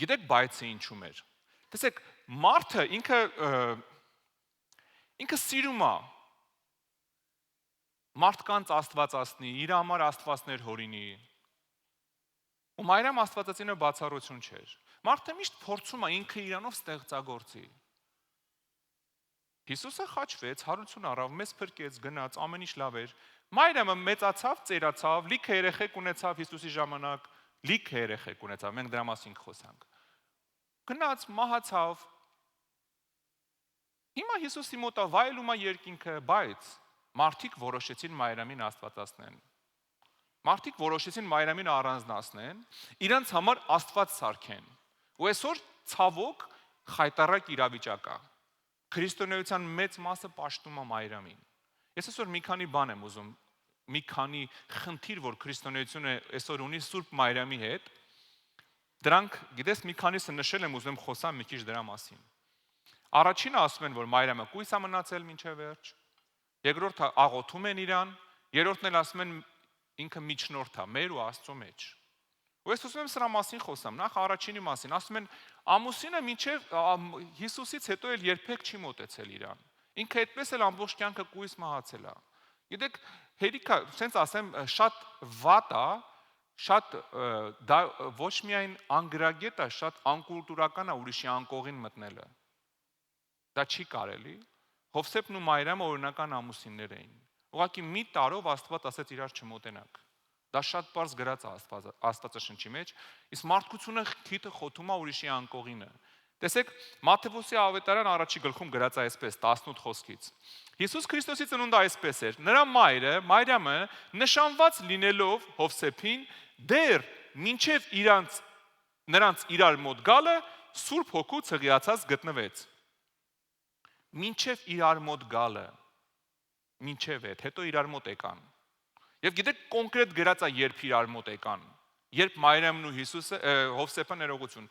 Գիտեք բայցը ինչու՞մ էր։ Տեսեք, մարդը ինքը սիրում է մարդկանց Աստվածածնի, իր համար Աստվածներ հորինի։ Ու Մայրամ Աստվածածինը բացառություն չէր։ Մարդը միշտ փորձում է ինքը իրանով ստեղծագործի։ Հիսուսը խաչվեց, հարություն առավ, մեզ փրկեց, գնաց, ամեն ինչ լավ էր։ Մայրամը մեծացավ, ծերացավ, լիքը երեխեք ունեցավ Հիսուսի ժամանակ, լիքը երեխեք ունեցավ, մենք դրա մասին խոսանք։ Գնաց, մահացավ։ Հիմա Հիսուսի մոտ է վայելում է երկինքը, բայց մարդիկ որոշեցին Մայրամին Աստվածածնեն։ Մարդիկ որոշեցին Մայրամին առանձնացնեն, իրանց համար Աստված սարքեն։ Ու այսօր ցավոք խայտարակ իրավիճակ է։ Քրիստոնեության մեծ մասը պաշտում է Մայրամին։ Ես այսօր մի քանի բան եմ ուզում, մի քանի խնդիր, որ քրիստոնեությունը այսօր ունի Սուրբ Մայրամի հետ, դրանք, գիտես, մի քանիսը նշել եմ, ուզում եմ խոսամ մի քիչ դրա մասին։ Առաջինը ասում են, որ Մարիամը կույս է մնացել մինչև վերջ, երկրորդը աղոթում են իրան, երրորդն էլ ասում են ինքը միջնորդ է, մեր ու Աստծո մեջ։ Ու ես ուզում եմ սրա մասին խոսամ, նախ առաջինի մասին, ասում են ամուսինը մինչև Հիսուսից հետո էլ երբեք չի մոտեցել իրան։ Ինքը այդպես էլ ամբողջ կյանքը կույս մահացել է։ Գիտեք, հերիքա, ասենց ասեմ, շատ վատ է, շատ դա ոչ միայն անգրագետ է, շատ անկուլտուրական է ուրիշի անկողին մտնելը։ Դա չի կարելի։ Հովսեփն ու Մարիամը օրինական ամուսիններ էին։ Ուղղակի մի տարով Աստված ասեց իրար չմոտենաք։ Դա շատ բարձ գրած է Աստվածաշնչի մեջ, իսկ մարդկությունը քիթը խոթում է ուրիշի անկողինը։ Տեսեք, Մատթեոսի ավետարան առաջի գլխում գրած է այսպես 18 խոսքից։ Հիսուս Քրիստոսի ծնունդը այսպես էր. նրա մայրը Մարիամը նշանված լինելով Հովսեփին դեռ մինչև նրանց իրար մոտ գալը Սուրբ Հոգու ցղիացած գտնվեց։ Մինչև իրար մոտ գալը, մինչև այդ, հետո իրար մոտ եկան։ Եվ գիտեք կոնկրետ գրած է երբ իրար մոտ եկան, երբ Մարիամն ու Հովսեփը ներողություն,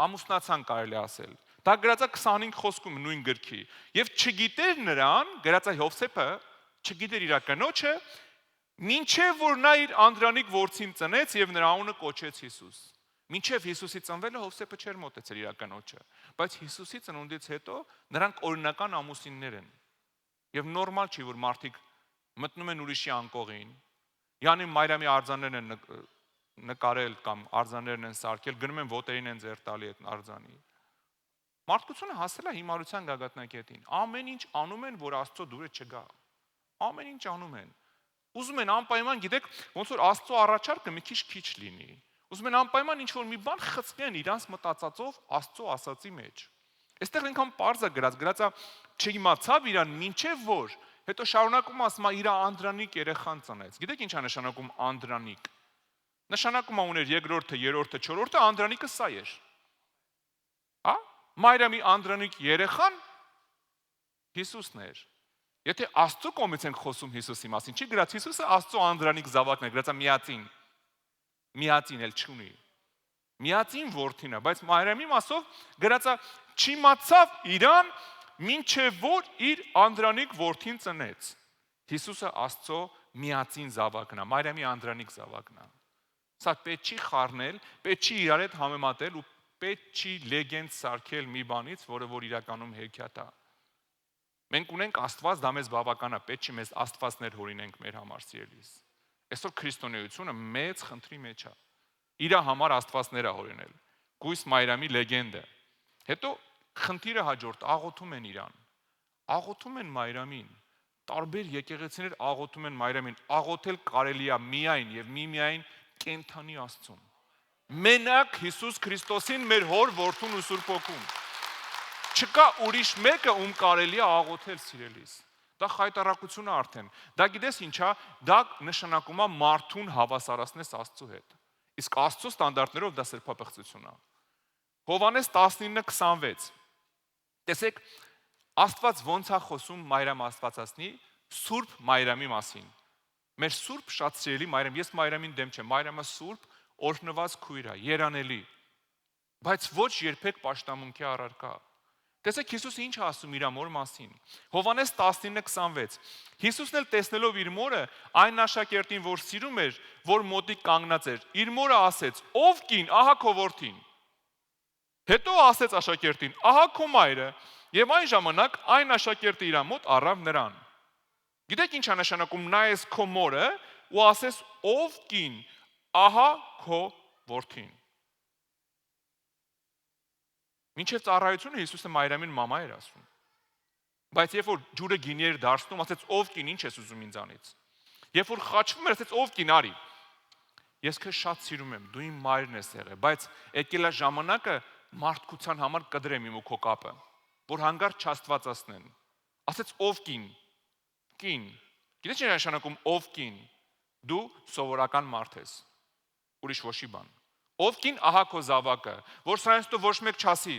ամուսնացան կարելի ասել։ Դա գրած է 25 խոսքում նույն գրքի։ Եվ չգիտեր նրան, գրած է Հովսեփը, չգիտեր իր կնոջը, մինչև որ նա իր անդրանիկ որդին ծնեց եւ նրա անունը կոչեց Հիսուս։ Մինչև Հիսուսի ծնվելը Հովսեփը չէր մոտեցել իր կնոջը, բայց Հիսուսի ծնունդից հետո նրանք օրինական ամուսիններ են։ Եվ նորմալ չի, որ մարդիկ մտնում են ուրիշի անկողին, յանի Մարիամի արձաններն են նկարել կամ արձաններն են սարքել, գնում են ոտերին են ձեռ տալի այդ արձանի։ Մարդկությունը հասել է հիմարության գագաթնակետին։ Ամեն ինչ անում են, որ Աստծո դուրը չգա։ Ամեն ինչ անում են։ Ուզում են անպայման, գիտեք, ոնց որ Աստծո առաջարկը մի քիչ լինի։ Ուզում են անպայման ինչ-որ մի բան խցկեն իրանց մտածածով Աստծո ասածի մեջ։ Այստեղ ինքան պարզ է գրած է չիմացավ իրան մինչև որ, հետո շարունակում ասում է իր անդրանիկ երեխան ծնեց։ Գիտեք ինչ է նշանակում անդրանիկ։ Նշանակում է ուներ երկրորդը, երրորդը, չորրորդը, անդրանիկը սա էր։ Հա? Մարիամի անդրանիկ երեխան Հիսուսն էր։ Եթե Աստծո կողմից ենք խոսում Հիսուսի մասին, չի գրած Հիսուսը Աստծո անդրանիկ զավակն է, գրած է միածին։ Միածին էլ չունի։ Միածին որդին է, բայց Մարիամի մասով գրած է չիմացավ իրան մինչև որ իր անդրանիկ որդին ծնեց։ Հիսուսը Աստծո միածին զավակն է, Մարիամի անդրանիկ զավակն է։ Սա պետք չի խառնել, պետք չի իրար հետ համեմատել ու պետք չի լեգենդ սարքել մի բանից, որը որ իրականում հեքիաթ է։ Մենք ունենք Աստված, դա մեզ բավական է, պետք չի մեզ Աստվածներ հորինենք մեր համար սիրելիս։ Այսօր քրիստոնեությունը մեծ խնդրի մեջ է։ Իր համար Աստվածներ է հորինել։ Գույս Մարիամի լեգենդը։ Հետո խնդիրը հաջորդ աղոթում են իրան։ Աղոթում են Մարիամին։ Տարբեր եկեղեցիներ աղոթում են Մարիամին։ Աղոթել կարելի է միայն եւ միայն կենթանի Աստծուն։ Մենակ Հիսուս Քրիստոսին մեր հոր որդուն ու Սուրբ Հոգուն։ Չկա ուրիշ մեկը ում կարելի է աղոթել սիրելիս։ Դա խայտարակություն է արդեն։ Դա գիտես ինչա, դա նշանակում է մարդուն հավասարացնես Աստծո հետ։ Իսկ Աստծո ստանդարտներով դա սրբապղծություն է։ Հովհաննես 19:26։ Տեսեք, Աստված ոնց է խոսում Մարիամ Աստվածածնի Սուրբ Մարիամի մասին։ Մեր Սուրբ շատ սիրելի Մարիամ, ես Մարիամին դեմ չեմ, Մարիամը Սուրբ, օրհնված քույր է, երանելի, բայց ոչ երբեք պաշտամունքի առարկա։ Տեսեք Հիսուսը ինչ է ասում իր մոր մասին։ Հովհաննես 19:26։ Հիսուսն էլ տեսնելով իր մորը, այն աշակերտին, որ սիրում էր, որ մոտիկ կանգնած էր, իր մորը ասեց. «Ով կին, ահա քո որդին»։ Հետո ասեց աշակերտին. «Ահա քո մայրը»։ Եվ այն ժամանակ այն աշակերտը իր մոտ առավ նրան։ Գիտեք ինչ է նշանակում նայես քո մորը ու ասես ով կին, ահա քո որդին։ Մինչև ծառայությունը Հիսուսը Մարիամին մամա էր ասում։ Բայց երբ որ ջուրը գինի էր դարձնում, ասեց ով կին, ինչ ես ուզում ինձանից։ Երբ որ խաչվում էր, ասեց ով կին, արի։ Ես քեզ շատ սիրում եմ, դու իմ մայրն ես եղել, բայց եկել է ժամանակը մարդկության համար կդրեմ իմ ու քո կապը, որ հանգարտ չաստվածացնեն։ Ասեց ով կին, կին։ Գիտես ինչ է նշանակում ով կին։ Դու սովորական մարդ ես։ Ուրիշ ոչի բան։ Ով կին, ահա քո զավակը, որ սրանից դու ոչ մեկ չասի։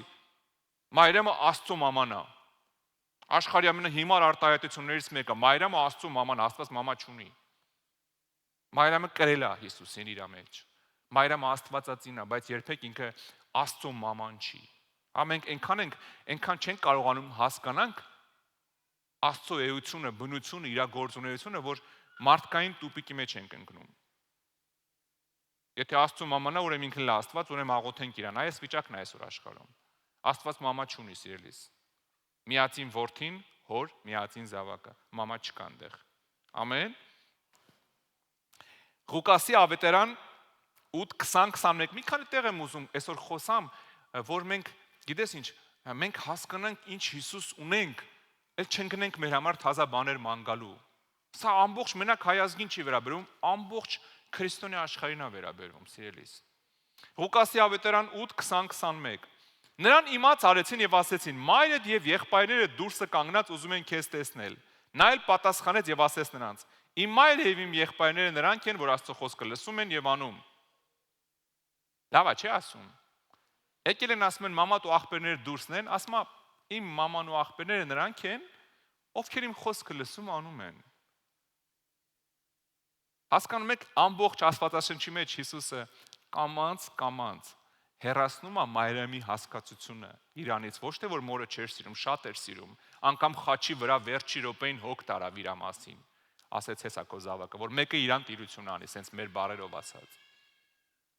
Մարիամը Աստծո մաման է։ Աշխարհի ամենահիմար արտահայտություններից մեկը, Մարիամը Աստծո մաման, Աստված մամա չունի։ Մարիամը կրել է Հիսուսին իր մեջ։ Մարիամը Աստվածածին է, բայց երբեք ինքը Աստծո մաման չի։ Ամենք այնքան չենք կարողանում հասկանանք Աստծո էությունը, բնությունը, իր գործունեությունը, որ մարդկային տուպիկի մեջ ենք ընկնում։ Եթե Աստծո մամանա, ուրեմն ինքն էլ Աստված, ուրեմն աղոթենք իրան։ Այս վիճակն է այսօր աշխարհում։ Աստված մամա չունի, սիրելիս։ Միածին որդին, հոր, միածին զավակը, մամա չկա այնտեղ։ Ամեն։ Ղուկասի ավետարան 8:20-21 մի քանի տեղ եմ ուզում այսօր խոսամ, որ մենք, գիտես ինչ, մենք հասկանանք ինչ Հիսուս ունենք, էլ չընկնենք մեր համար թազա բաներ ման գալու։ Սա ամբողջ մենակ հայ ազգին չի վերաբերում, ամբողջ քրիստոնյա աշխարհին է վերաբերում, սիրելիս։ Ղուկասի ավետարան 8:20-21 Նրան իմաց արեցին եւ ասեցին. Մայրդ եւ եղբայրները դուրսը կանգնած ուզում են քեզ տեսնել։ Նա էլ պատասխանեց եւ ասեց նրանց. Իմ մայրը եւ իմ եղբայրները նրանք են, որ Աստծո խոսքը լսում են եւ անում։ Լավ է, չի ասում։ Եկել են ասում են մամա ու աղբերները դուրսն են, ասում է իմ մաման ու աղբերները նրանք են, ովքեր իմ խոսքը լսում անում են։ Հասկանում եք, ամբողջ Աստվածաշնչի մեջ Հիսուսը կամած հեռացնում է Մարիամի հասկացությունը Իրանից, ոչ թե որ մորը չէր սիրում, շատ էր սիրում, անգամ խաչի վրա վերջի րոպեին հոգ տարավ իր մասին, ասեց հեսա քո զավակը, որ մեկը իրան տիրություն անի, սենց մեր բարերով ասած։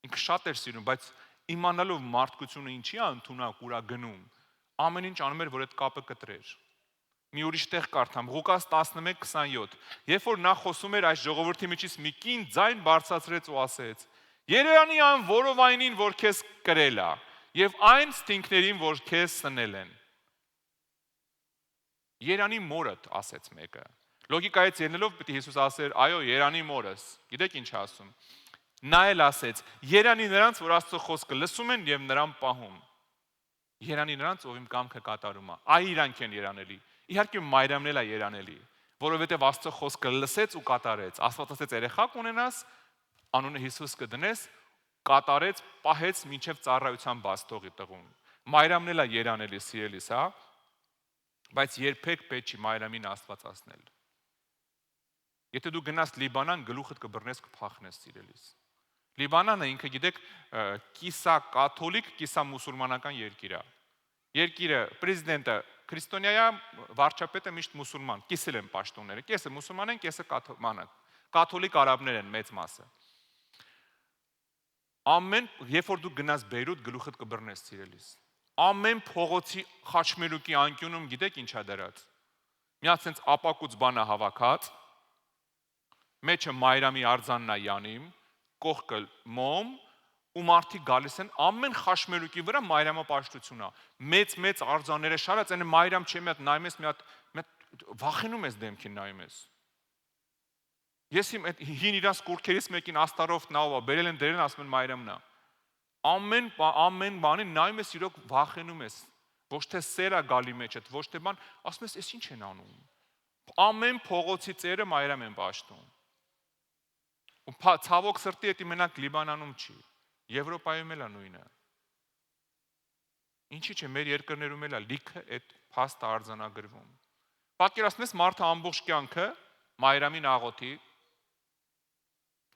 Ինքը շատ էր սիրում, բայց իմանալով մարդկությունը ինչի է ընդունակ ուրա գնում, ամեն ինչ անում էր, որ այդ կապը կտրեր։ Մի ուրիշ տեղ կարդամ, Ղուկաս 11:27, երբ որ նա խոսում էր այս ժողովրդի միջից մի կին ձայն բարձրացրեց ու ասեց. Երանի այն որովայնին, որ քեզ կրել է, եւ այն ստինքներին, որ քեզ սնել են։ Երանի մորդ, ասեց մեկը։ Լոգիկայից ելնելով պետք է Հիսուս ասեր, այո, երանի մորս։ Գիտեք ինչ ասում։ Նա էլ ասեց. Երանի նրանց, որ Աստծո խոսքը լսում են եւ նրան պահում։ Երանի նրանց, ով իմ կամքը կատարում է։ Այ իրանք են երանելի։ Իհարկե Մարիամն էլ է երանելի, որովհետեւ Աստծո խոսքը լսեց ու կատարեց։ Աստված ասեց երեխա կունենաս, անունը Հիսուս կդնես, կատարեց, պահեց մինչև ծառայության բաստողի տղուն։ Մարիամն էլ է երանելի, սիրելիս, հա, բայց երբեք պետք չի Մարիամին աստվածացնել։ Եթե դու գնաս Լիբանան, գլուխդ կբռնես, կփախնես, սիրելիս։ Լիբանանը ինքը գիտեք, կիսա կաթոլիկ, կիսա մուսուլմանական երկիր է։ Երկիրը պրեզիդենտը քրիստոնյա է, վարչապետը միշտ մուսուլման, կիսել են պաշտոնները, կեսը մուսուլման են, կեսը կաթոլիկ արաբներ են մեծ մասը։ Երբ որ դու գնաս Բեյրութ, գլուխդ կբռնես, սիրելիս։ Ամեն փողոցի խաչմերուկի անկյունում գիտեք ինչա դրած։ Մի հատ sense ապակուց բանա հավաքած, մեջը Մարիամի արձանն է յանիմ, կողքը մոմ, ու մարդիկ գալիս են ամեն խաչմերուկի վրա Մարիամը պաշտություն է։ Մեծ արձանները շարած, այն Մարիամ չէ, մի հատ նայում ես, մի հատ վախենում ես դեմքին նայում ես։ Ես իմ հին իրանց կուրքերից մեկին աստարով նավա բերել են դերել են ասում են Մարիամն է։ Ամեն բանին նայում ես իրոք վախենում ես։ Ոչ թե սերա գալի մեջ է, ոչ թե բան, ասում ես, «Էս ինչ են անում»։ Ամեն փողոցի ծերը Մարիամ են պաշտում։ Ու ցավոք սրտի դա մենակ Լիբանանում չի, Եվրոպայում էլ է նույնը։ Ինչի՞ չէ, մեր երկրներում էլ է լիքը այդ փաստը արձանագրվում։ Պատկերացնում ես մարդը ամբողջ կյանքը Մարիամին աղոթի։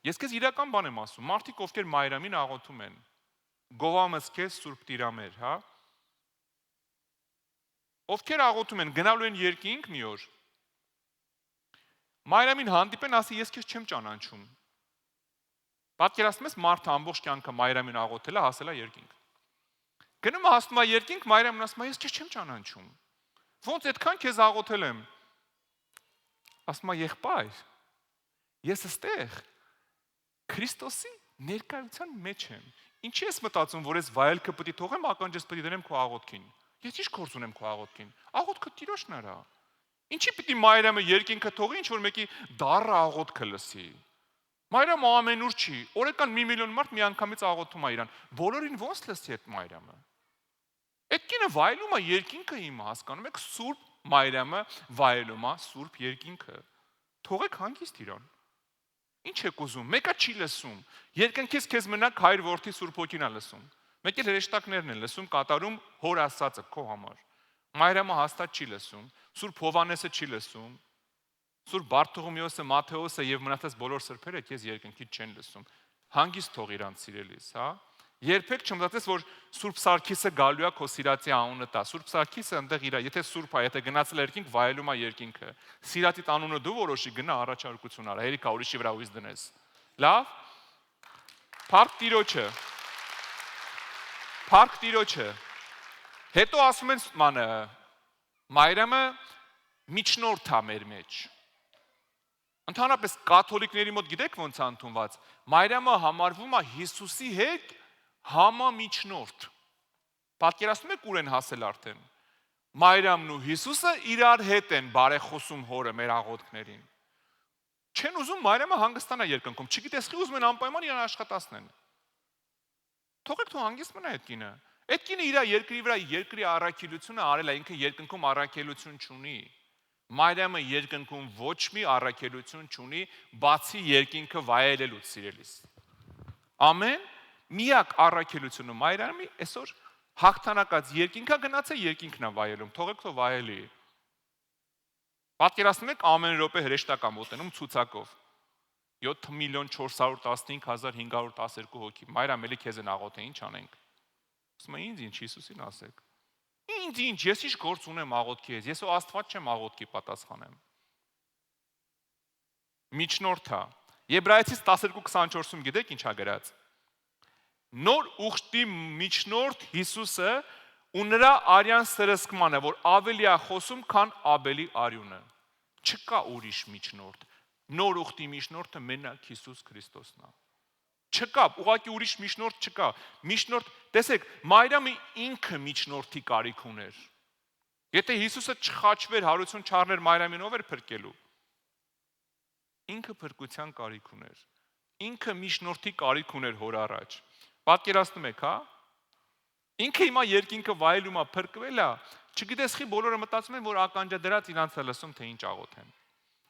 Ես քեզ իրական բան եմ ասում, մարդիկ ովքեր Մարիամին աղոթում են, գովամս քեզ Սուրբ Տիրամեր, հա։ Ովքեր աղոթում են, գնալու են երկինք մի օր։ Մարիամին հանդիպեն, ասի ես քեզ չեմ ճանաչում։ Պատկերացնում ես մարդը ամբողջ կյանքը Մարիամին աղոթել է, հասել է երկինք։ Գնում է հասնում է երկինք, Մարիամն ասում է ես քեզ չեմ ճանաչում։ Ոնց այդքան քեզ աղոթել եմ։ Ասում է եղբայր, ես այստեղ Քրիստոսի ներկայության մեջ եմ։ Ինչի՞ ես մտածում, որ ես վայելքը պետք է թողեմ, ականջս պետք է դնեմ քո աղոթքին։ Ես ի՞նչ գործ ունեմ քո աղոթքին։ Աղոթքը Տիրոջն է։ Ինչի՞ պետք է Մարիամը երկինքը թողի, ինչ որ մեկի դառը աղոթքը լսի։ Մարիամը ամենուր չի։ Օրական 1 միլիոն մարդ միանգամից աղոթում է իրան։ Բոլորին ոնց լսի այդ Մարիամը։ Այդ կինը վայելում է երկինքը իմը, հասկանում եք, Սուրբ Մարիամը վայելում է Սուրբ երկինքը։ Թողեք հանգիստ իրան։ Ինչ եք ուզում, մեկը չի լսում։ Երկնքից քեզ մենակ Հայր Որդի Սուրբ Հոգին է լսում։ Մեկ էլ հրեշտակներն են լսում, կատարում հոր ասածը քո համար։ Մարիամը հաստատ չի լսում, Սուրբ Հովանեսը չի լսում, Սուրբ Բարթողոմեոսը, Մատթեոսը եւ մնացած բոլոր սրբերը քեզ երկնքից չեն լսում։ Հանգիստ թող իրանց սիրելիս, հա։ Երբեք չմտածես, որ Սուրբ Սարգիսը գալու է քո սիրածի անունը տա։ Սուրբ Սարգիսը այնտեղ իր, եթե Սուրբ է, եթե գնացել երկինք, վայելում է երկինքը։ Սիրածիդ անունը դու որոշի, գնա առաջարկություն արա, հերիքա ուրիշի վրա ուից դնես։ Լավ։ Փառք Տիրոջը։ Փառք Տիրոջը։ Հետո ասում են մանը Մայրամը միջնորդ է մեր մեջ։ Ընդհանրապես կաթոլիկների մոտ գիտեք ոնց է ընդունված։ Մայրամը համարվում է Հիսուսի հետ համամիջնորդ։ Պատկերացնում եք ուր են հասել արդեն։ Մայրամն ու Հիսուսը իրար հետ են բարեխոսում հորը մեր աղոթքներին։ Չեն ուզում Մայրամը հանգստանա երկնքում, չգիտես խի ուզում են անպայման իրան աշխատացնեն։ Թողեք թող հանգիստ մնա այդ կինը։ Այդ կինը իր երկրի վրա երկրի առաքելությունը արել է, ինքը երկնքում առաքելություն չունի։ Մայրամը երկնքում ոչ մի առաքելություն չունի, բացի երկինքը վայելելուց սիրելիս։ Ամեն միակ առաքելությունը Մայրամի այսօր հաղթանակած երկինքա գնացել երկինքն է վայելում, թողեք թող վայելի։ Պատկերացնում եք ամեն րոպե հրեշտակ մոտենում ցուցակով 7,415,512 հոգի։ Մայրամ էլի քեզ են աղոթե, ինչ անենք։ Ասում եմ ինձ Հիսուսին ասեք։ Ինձ ես ինչ գործ ունեմ աղոթքի հետ։ Ես ու Աստված չեմ աղոթքի պատասխանեմ։ Միջնորդա։ Եբրայեցիս 12:24-ում գիտեք ինչ ա գրած։ Նոր ուխտի միջնորդ Հիսուսը ու նրա արյան սրսկմանը, որ ավելի է խոսում, քան Աբելի արյունը։ Չկա ուրիշ միջնորդ։ Նոր ուխտի միջնորդը մենակ Հիսուս Քրիստոսն է։ Չկա, ուղղակի ուրիշ միջնորդ չկա։ Միջնորդ, տեսեք, Մայրամը ինքը միջնորդի կարիք ուներ։ Եթե Հիսուսը չխաչվեր, հարություն չառներ Մայրամին, ով էր փրկելու։ Ինքը փրկության կարիք ուներ։ Ինքը միջնորդի կարիք ուներ հոր առաջ։ Պատկերացնում եք, հա։ Ինքը հիմա երկինքը վայելում է, փրկվել է։ Չգիտես խի բոլորը մտածում են, որ ականջադրած իրանց է լսում, թե ինչ աղոթեն։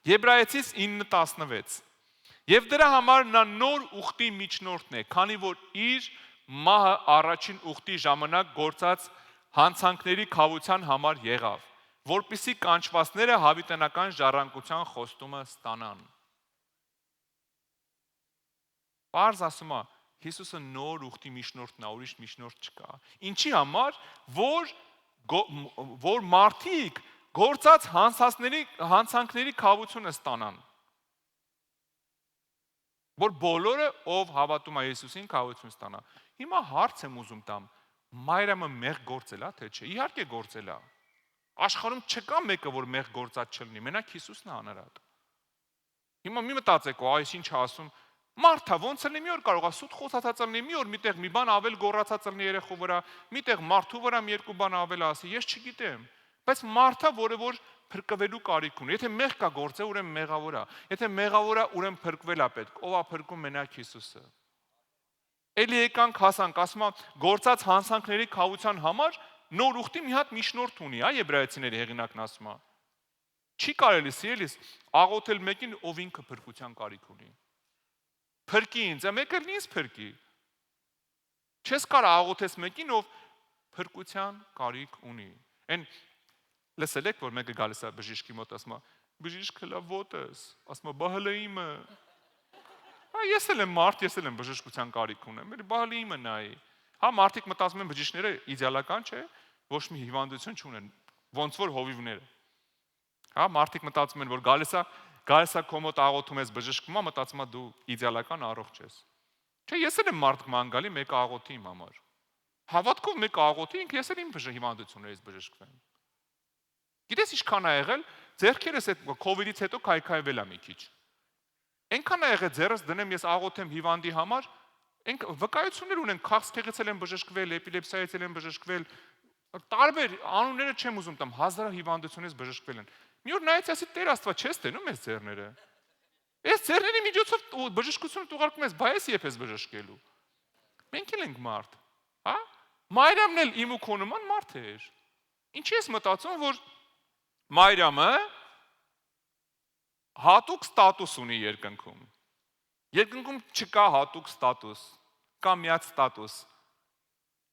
Եբրայեցիս 9:16 Եվ դրա համար նա նոր ուխտի միջնորդն է, քանի որ իր մահը առաջին ուխտի ժամանակ գործած հանցանքների քավության համար եղավ, որպիսի կանչվածները հավիտենական ժառանգության խոստումը ստանան։ Պարզ ասում է, Հիսուսը նոր ուխտի միջնորդն է, ուրիշ միջնորդ չկա։ Ինչի համար, որ մարդիկ գործած հանցանքների քավությունը ստանան։ Որ բոլորը ով հավատում է Հիսուսին քավություն ստանա։ Հիմա հարց եմ ուզում տամ, Մայրամը մեղ գործել է, թե չէ։ Իհարկե գործել է։ Աշխարհում չկա մեկը, որ մեղ գործած չլինի, մենակ Հիսուսն է անարատ։ Հիմա մի մտածեք, այս ինչ ասում, մարդա ոնց լինի մի օր կարող է սուտ խոսացած լինի, մի օր միտեղ մի բան ավել գոռացած լինի երեխու վրա, միտեղ մարդու վրա մի երկու բան ավել ասի, ես չգիտեմ, բայց մարդա, որը որ փրկվելու կարիք ունի։ Եթե մեղ կա գործը, ուրեմն մեղավոր է։ Եթե մեղավոր է, ուրեմն փրկվել է պետք։ Ով է փրկում մենակ Հիսուսը։ Էլի եկանք հասանք, ասում է, գործած հանցանքների քավության համար նոր ուխտի մի հատ միջնորդ ունի, հա, Եբրայեցիների հեղինակն ասում է։ Չի կարելի սիրելիս աղոթել մեկին, ով ինքը փրկության կարիք ունի։ Փրկի ինձ, մեկը ինձ փրկի։ Չես կարող աղոթես մեկին, ով փրկության կարիք ունի։ Այն լսել եք, որ մեկը գալիս է բժիշկի մոտ, ասում է, բժիշկը լավ ոտս, ասում է, բա հələ իմը։ Ես էլ եմ մարդ, ես էլ եմ բժշկության կարիք ունեմ, բա հələ իմը նայի։ Հա, մարդիկ մտածում են բժիշկները իդեալական չէ, ոչ մի հիվանդություն չունեն, ոնց որ հովիվները։ Հա, մարդիկ մտածում են, որ գալիս է քո մոտ աղոթում ես բժշկում, մտածում է դու իդեալական առողջ ես։ Չէ, ես էլ եմ մարդ ման գալի, մեկը աղոթի իմ համար։ Հավատքով մեկը աղոթի, ինքը ես էլ իմ հիվանդություններից բժշկվեմ։ Գիտես ինչքան ա եղել, ձեռքերս այդ COVID-ից հետո քայքայվել ա մի քիչ։ Այնքան ա եղել ձեռս դնեմ ես աղոթեմ հիվանդի համար, վկայություններ ունեն, քաղցկեղից եմ բժշկվել, էպիլեպսիայից եմ բժշկվել, տարբեր անունները չեմ ուզում տամ, հազար հիվանդությունից բժշկվել են։ Մի օր նայեցի, ասի Տեր Աստված, չես տենում ես ձեռները։ Այս ձեռների միջոցով բժշկությունը ուղարկում ես, բայց երբ ես բժշկելու։ Մենք էլ ենք մարդ, հա։ Մայրամն էլ իմ ու քո նման մարդ էր։ Ինչի ես մտածում, որ Մայրամը հատուկ ստատուս ունի երկնքում։ Երկնքում չկա հատուկ ստատուս, կա միակ ստատուս՝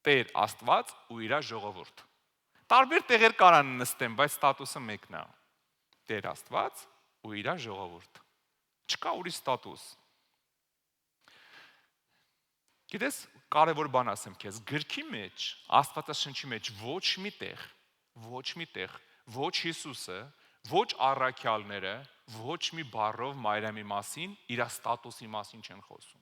Տեր Աստված ու իր ժողովուրդ։ Տարբեր տեղեր կարան նստեն, բայց ստատուսը մեկն է։ Տեր Աստված ու իր ժողովուրդ։ Չկա ուրիշ ստատուս։ Գիտես, կարևոր բան ասեմ քեզ, գրքի մեջ, Աստվածաշնչի մեջ ոչ մի տեղ, ոչ Հիսուսը, ոչ առաքյալները, ոչ մի բառով Մարիամի մասին, իր ստատուսի մասին չեն խոսում։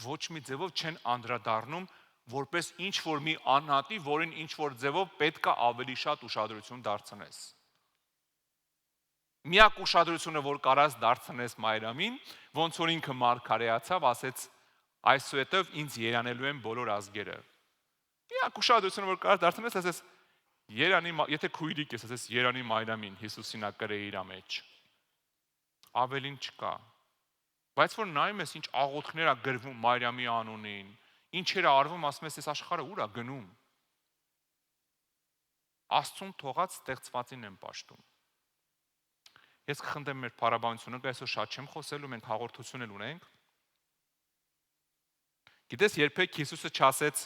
Ոչ մի ձևով չեն անդրադառնում, որպես ինչ որ մի անհատի, որին ինչ որ ձևով պետք է ավելի շատ ուշադրություն դարձնես։ Միակ ուշադրությունը, որ կարաս դարձնես Մարիամին, ոնց որ ինքը մարգարեացավ, ասեց այսուհետև ինձ երանելու են բոլոր ազգերը։ Միակ ուշադրությունը, որ կարաս դարձնես, ասես Երանի, եթե քույրիկ ես, ասես Երանի Մարիամին, Հիսուսին ա կրե իր մեջ։ Ավելին չկա։ Բայց որ նայում ես ինչ աղոթքներ ա գրվում Մարիամի անունին, ինչեր ա արվում, ասում ես, այս աշխարհը ուր ա գնում։ Աստծուն թողած ստեղծվածին եմ պաշտում։ Ես կխնդրեմ մեր փառաբանությունը, այսօր շատ չեմ խոսելու, մենք հաղորդություն էլ ունենք։ Գիտես, երբեք Հիսուսը չասեց.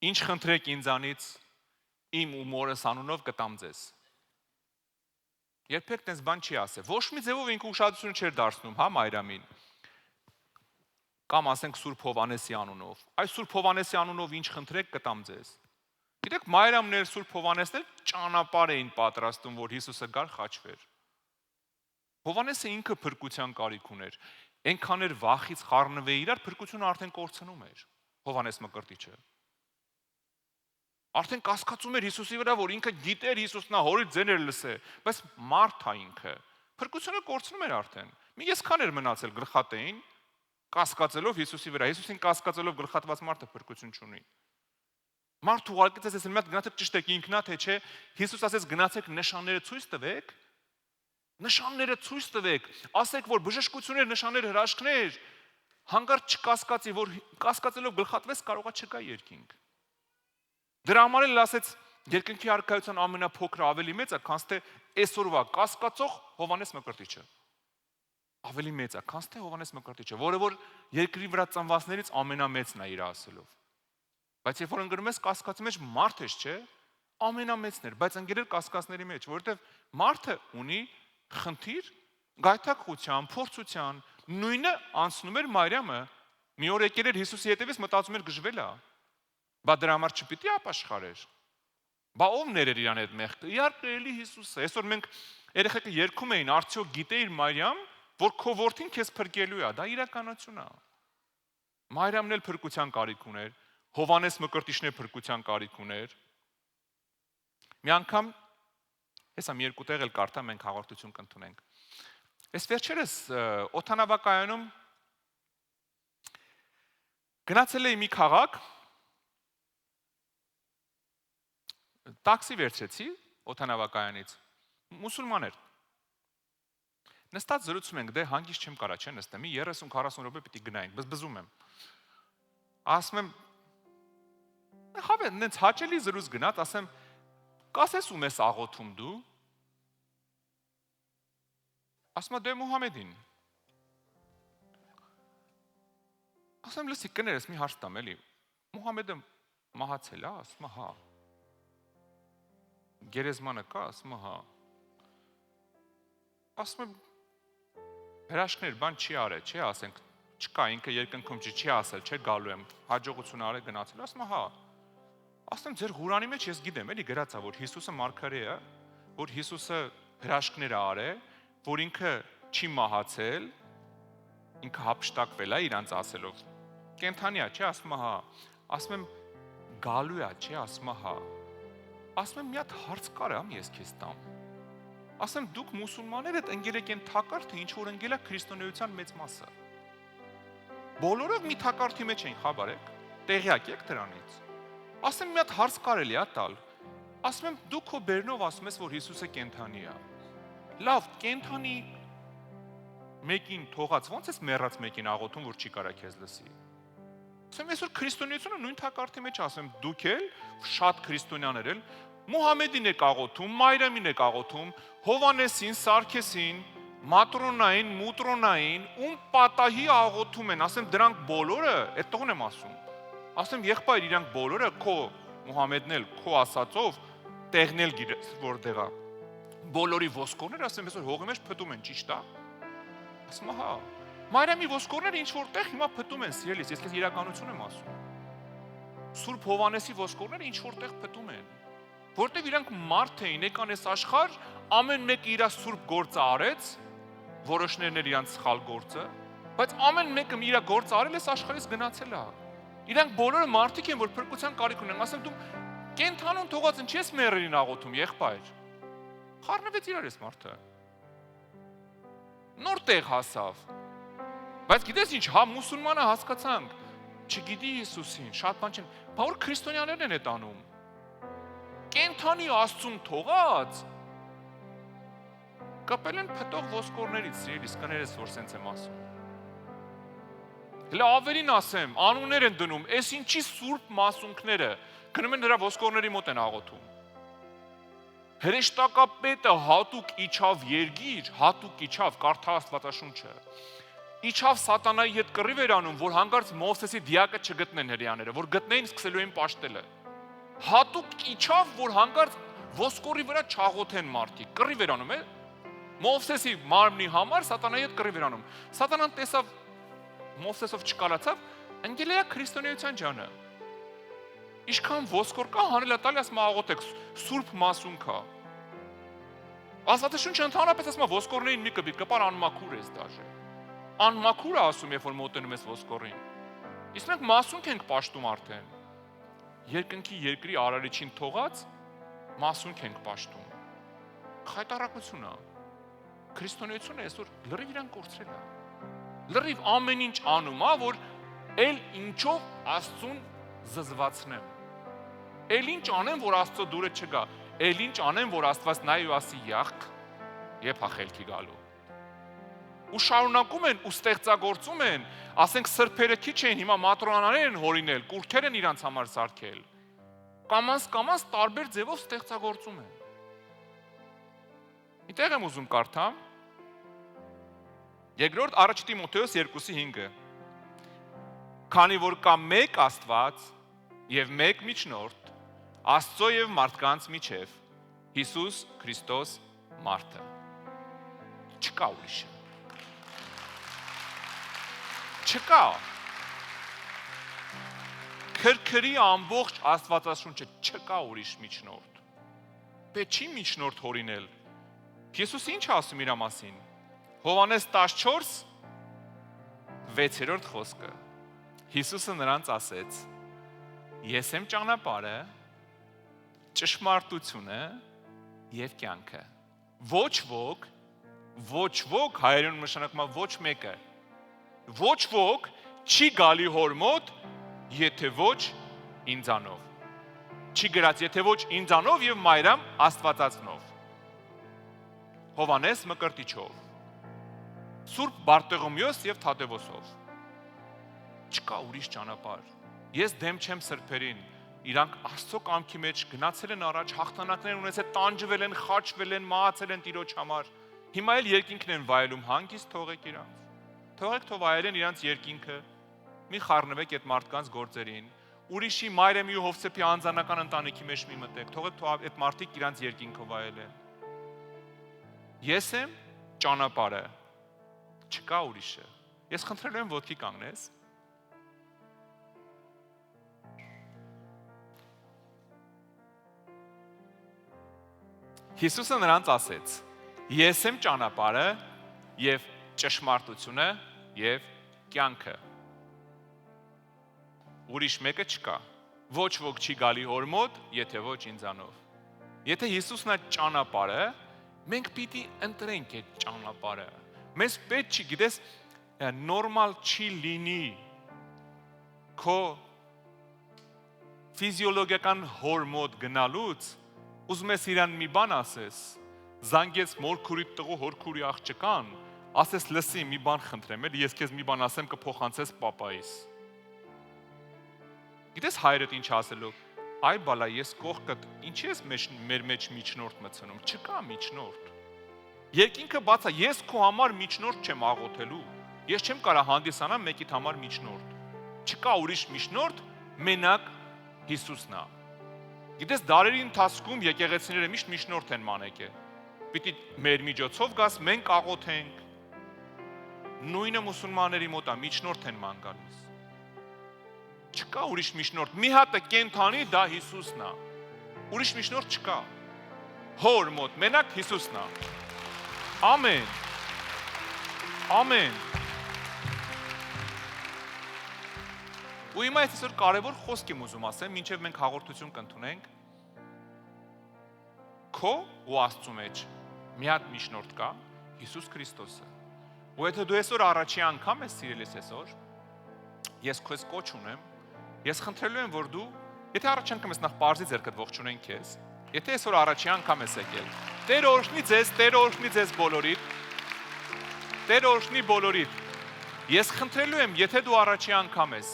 Ինչ խնդրեք ինձանից, իմ ու մորս անունով կտամ ձեզ։ Երբեք տես բան չի ասել։ Ոչ մի ձևով ինքը ուշադրություն չէր դարձնում, հա, Մարիամին։ Կամ ասենք Սուրբ Հովհաննեսի անունով։ Այս Սուրբ Հովհաննեսի անունով ինչ խնդրեք կտամ ձեզ։ Գիտեք, Մարիամն էր Սուրբ Հովհաննեսն էլ ճանապարհ էին պատրաստում, որ Հիսուսը գար խաչվեր։ Հովհաննեսը ինքը փրկության կարիք ուներ։ Այնքան էր վախից խառնվե իրար, փրկությունը արդեն կորցնում էր։ Հովհաննես Մկրտիչը։ Արդեն կասկածում էր Հիսուսի վրա, որ ինքը գիտեր Հիսուսն է, հորից ձեներ լսե, բայց մարդ է ինքը։ Փրկությունը կորցնում էր արդեն։ Մի եսքան էր մնացել գլխատեին, կասկածելով Հիսուսի վրա։ Հիսուսին կասկածելով գլխատված մարդը փրկություն չունի։ Մարդ ուղարկեց ասես մի հատ գնացեք ճշտեք ինքնա թե չէ, Հիսուս ասեց գնացեք նշանները ցույց տվեք։ Նշանները ցույց տվեք, ասեք որ բժշկություններ, նշաններ, հրաշքներ, հանկարծ չկասկածի, որ կասկածելով գլխատվես կարողա չգա երկինք։ Դրա համար էլ ասեց երկնքի արքայության ամենափոքրը ավելի մեծ է, քան թե այսօրվա կասկածող Հովհաննես Մկրտիչը։ Ավելի մեծ է, քան թե Հովհաննես Մկրտիչը, որը որ երկրի վրա ծնվածներից ամենամեծն է իր ասելով։ Բայց երբ որ ընկնում ես կասկածի մեջ, մարդ ես, չէ, ամենամեծն էր, բայց ընկերել կասկածների մեջ, որովհետև մարդը ունի խնդիր, գայթակղության, փորձության, նույնը անցնում էր Մարիամը։ Մի օր եկել էր Հիսուսի հետևից, մտածում էր գժվել է։ Բա դրա համար չպիտի ապաշխարեր։ Բա ով ներեր իրան այդ մեղքը։ Իհարկե էլի Հիսուսը։ Այսօր մենք երեխեքը երգում էին, արդյոք գիտեիր Մարիամ, որ քո որդին քեզ փրկելու է։ Դա իրականություն է։ Մարիամն էլ փրկության կարիք ուներ, Հովհաննես Մկրտիչն էլ փրկության կարիք ուներ։ Մի անգամ հեսա մի երկու տեղ էլ կարդա մենք հաղորդություն կընդունենք։ Այս վերջերս օդանավակայանում գնացել էի մի քաղաք, տաքսի վերցրեցի օդանավակայանից, մուսուլման էր։ Նստած զրուցում ենք, դե հանգիստ չեմ կարա, չէ, նստեմ, 30-40 րոպե պիտի գնայինք, բզբզում եմ։ Ասում եմ, հավե, նենց հաճելի զրույց գնաց, ասեմ, կասես ում ես աղոթում դու։ Ասում եմ, դե Մուհամեդին։ Ասում եմ, լսի, կներես մի հարց տամ, էլի։ Մուհամեդը մահացել է, ասում եմ, հա։ Գերեզմանը կա, ասում եմ, հա։ Ասում եմ, հրաշքներ, բան չի արել, չէ, ասենք, չկա, ինքը երկնքում չի ասել, չէ, գալու եմ, հաջողություն արել, գնացել, ասում եմ, հա։ Ասում եմ, ձեր Ղուրանի մեջ ես գիտեմ, էլի գրած է, որ Հիսուսը մարգարե է, որ Հիսուսը հրաշքներ է արել, որ ինքը չի մահացել, ինքը հափշտակվել է իրանց ասելով։ Կենթանի է, չէ, ասում եմ, հա։ Ասում եմ, գալու է, չէ, ասում եմ, հա։ Ասում եմ, մի հատ հարց կարամ ես քեզ տամ։ Ասեմ, դուք մուսուլմաններ եք ընկել եք այն թակարդը, ինչ որ ընկել է քրիստոնեության մեծ մասը։ Բոլորով մի թակարդի մեջ են, խաբարեք, տեղյակ եք դրանից։ Ասեմ, մի հատ հարց կարելի է տալ։ Ասում եմ, դու քո բերնով ասում ես, որ Հիսուսը կենթանի է։ Լավ, կենթանի մեկին թողած, ո՞նց ես մեռած մեկին աղոթում, որ չի կարա քեզ լսի։ Ասեմ, այսօր քրիստոնեությունը նույն թակարդի մեջ ասեմ, դուք էլ շատ քրիստոնյաներ էլ Մուհամեդին եք աղոթում, Մարիամին եք աղոթում, Հովհաննեսին, Սարգեսին, Մատրոնային, Մուտրոնային, ում պատահի աղոթում են, ասեմ, դրանք բոլորը, այդ տողն եմ ասում։ Ասեմ, եղբայր, իրանք բոլորը քո Մուհամեդն էլ քո ասածով տեղն էլ գիրես որտեղ է։ Բոլորի ոսկորներ, ասեմ, այսօր հողի մեջ փտում են, ճիշտ է։ Ասում եմ, հա։ Մարիամի ոսկորները ինչ որտեղ հիմա փտում են, սիրելիս, ես քեզ իրականություն եմ ասում։ Սուրբ Հովանեսի ոսկորները ինչ որտեղ փտում են, որտեղ իրանք մարդ էին, եկան այս աշխարհ, ամեն մեկը իր սուրբ գործը արեց, որոշներն էր իրանք սխալ գործը, բայց ամեն մեկը իր գործը արել էս աշխարհից գնացել է։ Իրանք բոլորը մարդիկ են, որ փրկության կարիք ունեն, ասեմ դու կենթանուն թողած ինչի՞ ես մեռերին աղոթում, եղբայր։ Խառնվեց իրար էս մարդը։ Նոր տեղ հասավ։ Բայց գիտես ինչ, հա մուսուլմանը հասկացանք, չգիտի Հիսուսին, շատ բան չեն, բա որ քրիստոնյաներն են այդ անում։ Կենթանի Աստծուն թողած կապել են փտող ոսկորներից, սիրելիս, կներես որ սենց եմ ասում։ Հələ ավելին ասեմ, անուններ են դնում, այս ինչի սուրբ մասունքները գնում են նրա ոսկորների մոտ են աղոթում։ Հրեշտակապետը հատուկ իջավ երգիր, հատուկ իջավ, կարդա Աստվածաշունչը։ Իջավ սատանայի հետ կռիվ էր անում, որ հանկարծ Մովսեսի դիակը չգտնեն հрьяաները, որ գտնեին սկսելու են պաշտելը։ Հատուկ իջավ, որ հանկարծ ոսկորի վրա չաղոթեն մարդիկ, կռիվ էր անում, է։ Մովսեսի մարմնի համար սատանայի հետ կռիվ էր անում։ Սատանան տեսավ Մովսեսով չկարացավ, ընկել է քրիստոնեության ջանը։ Ինչքան ոսկոր կա, հանելա տալի ասում աղոթեք, սուրբ մասուն կա։ Աստվածաշունչը ընդհանրապես ասում ոսկորներին մի կբիտ, կպար անմաքուր ես դաժե։ Անմաքուրը ասում երբ որ մոտենում ես ոսկորին։ Իսկ մենք մասունք ենք պաշտում արդեն։ Երկնքի երկրի արարիչին թողած մասունք ենք պաշտում։ Խայտարակություն է։ Քրիստոնեությունը այսօր լրիվ իրան կորցրել է։ Լրիվ ամեն ինչ անում է, որ էլ ինչով Աստծուն զզվացնեմ։ Էլ ինչ անեմ, որ Աստծո դուրը չգա։ Էլ ինչ անեմ, որ Աստված նայի ու ասի յախք, երբ խելքի գալու։ Ու շարունակում են ու ստեղծագործում են, ասենք սրբերը քիչ են, հիմա մատրոնաներ են հորինել, կուրքեր են իրանց համար սարքել։ Կամաց տարբեր ձևով ստեղծագործում են։ Այդտեղ եմ ուզում կարդամ Երկրորդ առաջ Տիմոթեոս 2:5 Քանի որ կա մեկ Աստված եւ մեկ միջնորդ Աստծո եւ մարդկանց միջև Հիսուս Քրիստոս մարդը չկա ուրիշը չկա քրքրի ամբողջ Աստվածաշունչը չկա ուրիշ միջնորդ պետք չի միջնորդ հորինել Հիսուսը ինչ ասում իր մասին Հովանես 14 6-րդ խոսքը Հիսուսը նրանց ասեց Ես եմ ճանապարհը ճշմարտությունը եւ կյանքը ոչ ոք հայերեն նշանակում է ոչ մեկը ոչ ոք չի գալի հոր մոտ եթե ոչ ինձանով չի գրած եթե ոչ ինձանով եւ մայրամ Աստվածածնով Հովանես Մկրտիչով Սուրբ Բարտեղոմեոս եւ Թադևոսով չկա ուրիշ ճանապարհ ես դեմ չեմ սրբերին իրանք Աստծո կամքի մեջ գնացել են առաջ հաղթանակներ ունեցել տանջվել են խաչվել են մահացել են Տիրոջ համար հիմա էլ երկինքն են վայելում հանգիստ թողեք իրանք թողեք թող վայելեն իրանք երկինքը մի խառնվեք այդ մարդկանց գործերին ուրիշի Մարիամի ու Հովսեփի անձանական ընտանիքի մեջ մի մտեք թողեք թող այդ մարդիկ իրանք երկինքը վայելեն ես եմ ճանապարհը չկա ուրիշը ես խնդրել եմ ոտքի կանգնես Հիսուսը նրանց ասեց ես եմ ճանապարհը եւ ճշմարտությունը եւ կյանքը ուրիշ մեկը չկա ոչ ոք չի գալի հոր մոտ եթե ոչ ինձանով եթե Հիսուսն է ճանապարհը մենք պիտի ընտրենք այդ ճանապարհը մեզ պետք չի գիտես նորմալ չի լինի քո ֆիզիոլոգիական հոր մոտ գնալուց ուզում ես իրան մի բան ասես զանգես մորքուրի տղու հորքուրի աղջկան ասես լսի մի բան խնդրեմ էլի ես քեզ մի բան ասեմ կփոխանցես պապայիս գիտես հայրդ ինչ ասելու այ բալա ես կողքդ ինչի ես մեր մեջ միջնորդ մցնում չկա միջնորդ երկինքը բաց է ես քո համար միջնորդ չեմ աղոթելու ես չեմ կարա հանդիսանամ մեկիդ համար միջնորդ չկա ուրիշ միջնորդ մենակ Հիսուսն է Գիտես դարերի ընթացքում եկեղեցիները միշտ միջնորդ են մանեկել։ Պիտի մեր միջոցով գաս մենք աղոթենք։ Նույնը մուսուլմանների մոտ է, միջնորդ են ման գալիս։ Չկա ուրիշ միջնորդ։ Մի հատ է կենթանի, դա Հիսուսն է։ Ուրիշ միջնորդ չկա։ Հոր մոտ մենակ Հիսուսն է։ Ամեն։ Ամեն։ Ու հիմա այսօր կարևոր խոսք եմ ուզում ասեմ, մինչև մենք հաղորդություն կընդունենք։ Քո ու Աստծո մեջ մի հատ միջնորդ կա, Հիսուս Քրիստոսը։ Ու եթե դու այսօր առաջի անգամ ես սիրելիս այսօր, ես քեզ կոչ ունեմ, ես խնդրելու եմ, որ դու, եթե առաջ անգամ ես նախ բարձի ձեռքդ ողջունեն քեզ, եթե այսօր առաջի անգամ ես եկել, Տեր օրհնի ձեզ բոլորիդ, Տեր օրհնի բոլորիդ։ Ես խնդրելու եմ, եթե դու առաջի անգամ ես,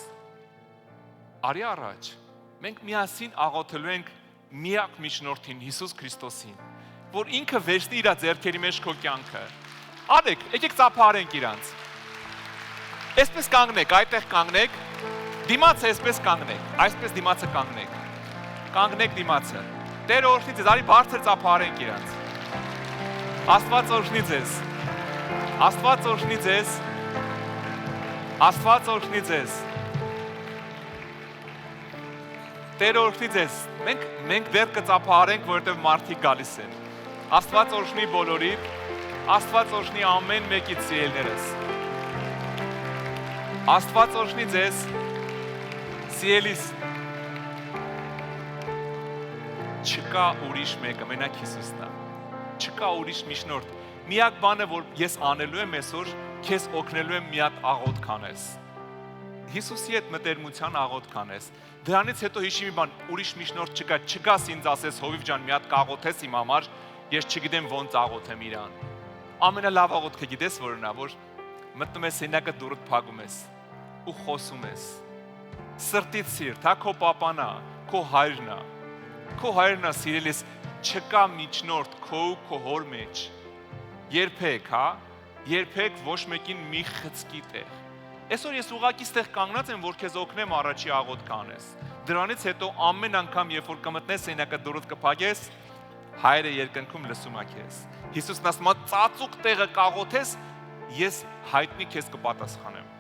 արի առաջ, մենք միասին աղոթելու ենք միակ միջնորդին Հիսուս Քրիստոսին, որ ինքը վերցնի իր ձեռքերի մեջ քո կյանքը։ Արեք, եկեք ծափարենք իրանց։ Այսպես կանգնեք, այդտեղ կանգնեք, դիմացը այսպես կանգնեք, այսպես դիմացը կանգնեք։ Կանգնեք դիմացը։ Տեր օրհնի ձեզ, արի բարձր ծափարենք իրանց։ Աստված օրհնի ձեզ։ Աստված օրհնի ձեզ։ Աստված օրհնի ձեզ։ Տեր օրհնի ձեզ։ Մենք դեռ կծափարենք, որովհետև մարդիկ գալիս են։ Աստված օրհնի բոլորիդ, Աստված օրհնի ամեն մեկից սիրելիներս։ Աստված օրհնի ձեզ, սիրելիս։ Չկա ուրիշ մեկը, մենակ Հիսուսն է։ Չկա ուրիշ միջնորդ։ Միակ բանը, որ ես անելու եմ այսօր, քեզ օգնելու եմ մի հատ աղոթք անես։ Հիսուսի հետ մտերմության աղոթք անես։ Դրանից հետո հիշի մի բան, ուրիշ միջնորդ չկա, չգաս ինձ ասես Հովիվ ջան, մի հատ կաղոթես իմ համար, ես չգիտեմ ոնց աղոթեմ իրան։ Ամենալավ աղոթքը գիտես որն է, որ մտնում ես սենյակը դուռդ փակում ես ու խոսում ես։ Սրտից սիրտ, հա քո պապան է, քո հայրն է։ Քո հայրն է սիրելիս, չկա միջնորդ քո ու քո հոր մեջ։ Երբեք, հա, երբեք ոչ մեկին մի խցկի տեղ։ Այսօր ես ուղղակի ստեղ կանգնած եմ, որ քեզ օգնեմ առաջի աղոթք անես։ Դրանից հետո ամեն անգամ, երբ որ կմտնես սենյակը դուռդ կփակես, հայրը երկնքում լսում է քեզ։ Հիսուսն ասում է, ծածուկ տեղը կաղոթես, ես հայտնի քեզ կպատասխանեմ։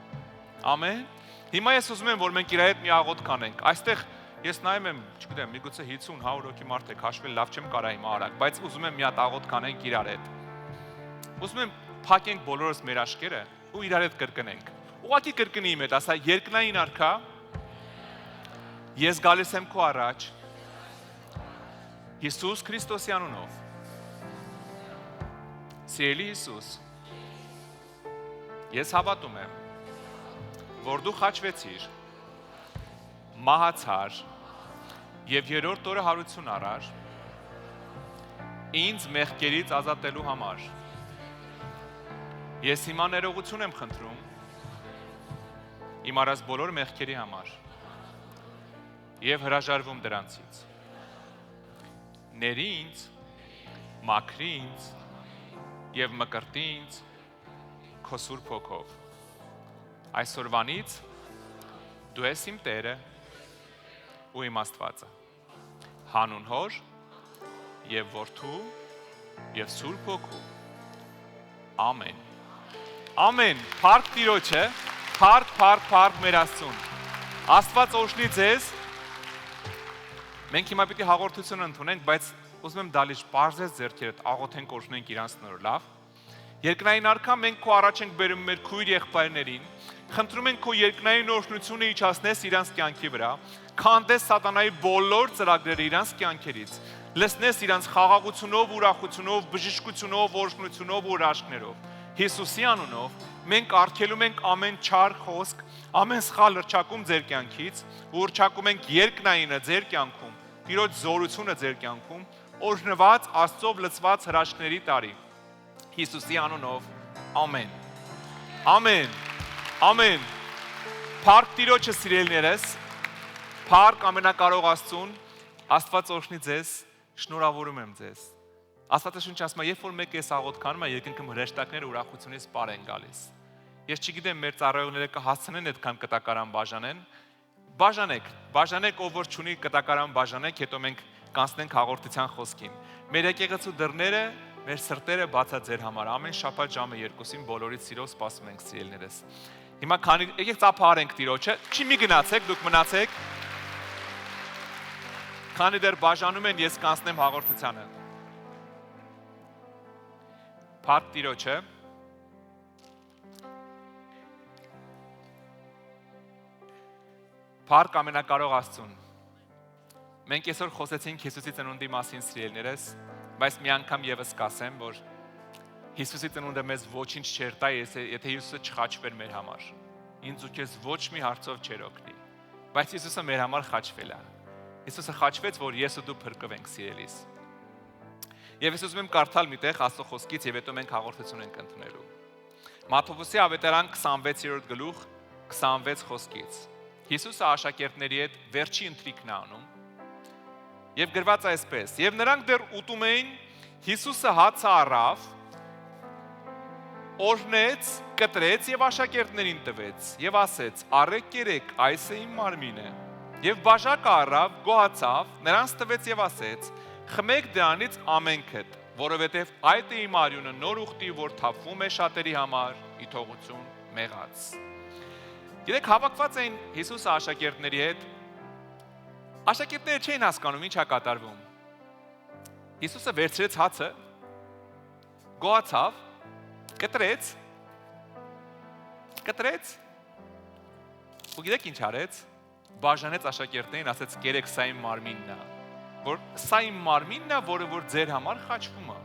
Ամեն։ Հիմա ես ուզում եմ, որ մենք իր հետ մի աղոթք անենք։ Այստեղ ես նայում եմ, չգիտեմ, միգուցե 50-100 հոգի մարդ եք, հաշվել լավ չեմ կարա հիմա արագ, բայց ուզում եմ մի հատ աղոթք անենք իրար հետ։ Ուզում եմ փակենք բոլորս մեր աչքերը ու իրար հետ կրկնենք։ Ուղղակի կրկնի իմ հետ, ասա երկնային արքա, ես գալիս եմ քո առաջ, Հիսուս Քրիստոսի անունով։ Սիրելի Հիսուս, ես հավատում եմ, որ դու խաչվեցիր, մահացար եւ երրորդ օրը հարություն առար ինձ մեղքերից ազատելու համար։ Ես հիմա ներողություն եմ խնդրում իմ արած բոլոր մեղքերի համար եւ հրաժարվում դրանցից։ Ների ինձ, մաքրի ինձ եւ մկրտի ինձ քո սուրբ հոգով։ Այսօրվանից դու ես իմ Տերը ու իմ Աստվածը։ Հանուն Հոր եւ Որդու եւ Սուրբ Հոգու։ Ամեն։ Ամեն։ Փառք Տիրոջը, փառք մեր Աստծուն։ Աստված օրհնի ձեզ։ Մենք հիմա պիտի հաղորդություն ընդունենք, բայց ուզում եմ դալիճ պարզես ձեռքերդ, աղոթենք օրհնենք իրանց նոր լավ։ Երկնային արքա մենք քո առաջ ենք բերում մեր քույր եղբայրներին, խնդրում ենք քո երկնային օրհնությունը իջացնես իրանց կյանքի վրա, քանդես սատանայի բոլոր ծրագրերը իրանց կյանքերից, լցնես իրանց խաղաղությունով, ուրախությունով, բժշկությունով, օրհնությունով ու հրաշքներով։ Հիսուսի անունով մենք արգելում ենք ամեն չար խոսք, ամեն սխալ հռչակում ձեր կյանքից, ու հռչակում ենք երկնայինը ձեր կյանքում, Տիրոջ զորությունը ձեր կյանքում, օրհնված Աստծով լցված հրաշքների տարի։ Հիսուսի անունով, ամեն։ Ամեն։ Ամեն։ Փառք Տիրոջը սիրելիներս, փառք ամենակարող Աստծուն, Աստված օրհնի ձեզ, շնորհավորում եմ ձեզ։ Աստվածաշունչը ասում է, երբ որ մեկը էս աղոթք անում է, երկնքում հրեշտակները ուրախությունից պար են գալիս։ Ես չգիտեմ մեր ծառայողները կհասցնեն այդքան կտակարան բաժանեն։ Բաժանեք, ով որ չունի կտակարան բաժանեք, հետո մենք կանցնենք հաղորդության խոսքին։ Մեր եկեղեցու դռները Մեր սրտերը բացա ձեր համար։ Ամեն շաբաթ ժամը 2-ին բոլորից սիրով սպասում ենք սիրելիներս։ Հիմա քանի եկեք ծափահարենք Տիրոջը, չի մի գնացեք, դուք մնացեք։ Քանի դեռ բաժանում են, ես կանցնեմ հաղորդությանը։ Փառք Տիրոջը։ Փառք ամենակարող Աստծուն։ Մենք այսօր խոսեցինք Հիսուսի ծնունդի մասին, սիրելիներս, բայց մի անգամ եւս կասեմ, որ Հիսուսի ծնունդը մեզ ոչինչ չէր տա, եթե Հիսուսը չխաչվեր մեր համար։ Ինձ ու քեզ ոչ մի հարցով չէր օգնի, բայց Հիսուսը մեր համար խաչվել է։ Հիսուսը խաչվեց, որ ես ու դու փրկվենք, սիրելիս։ Եվ ես ուզում եմ կարդալ միտեղ Աստծո խոսքից եւ հետո մենք հաղորդություն ենք ընդունելու։ Մատթեոս ավետարան 26-րդ գլուխ 26 խոսքից։ Հիսուսը աշակերտների հետ վերջի ընթրիքն է անում։ Եվ գրված է այսպես. Եվ նրանք դեռ ուտում էին, Հիսուսը հացը առավ, օրհնեց, կտրեց եւ աշակերտներին տվեց եւ ասեց. «Առեք երեք, այս է իմ մարմինը»։ Եվ բաժակը առավ, գոհացավ, նրանց տվեց եւ ասեց. «Խմեք դրանից ամենքդ, որովհետեւ այդ է իմ արյունը նոր ուխտի, որ թափվում է շատերի համար, ի թողություն մեղած»։ Գիտեք, հավաքված էին Հիսուսը աշակերտների հետ։ Աշակերտները չէին հասկանում ինչ է կատարվում։ Հիսուսը վերցրեց հացը, գոհացավ, կտրեց, ու գիտեք ինչ արեց, բաժանեց աշակերտներին, ասեց կերեք սա իմ մարմինն է, որ սա իմ մարմինն է, որը որ ձեր համար խաչվում է։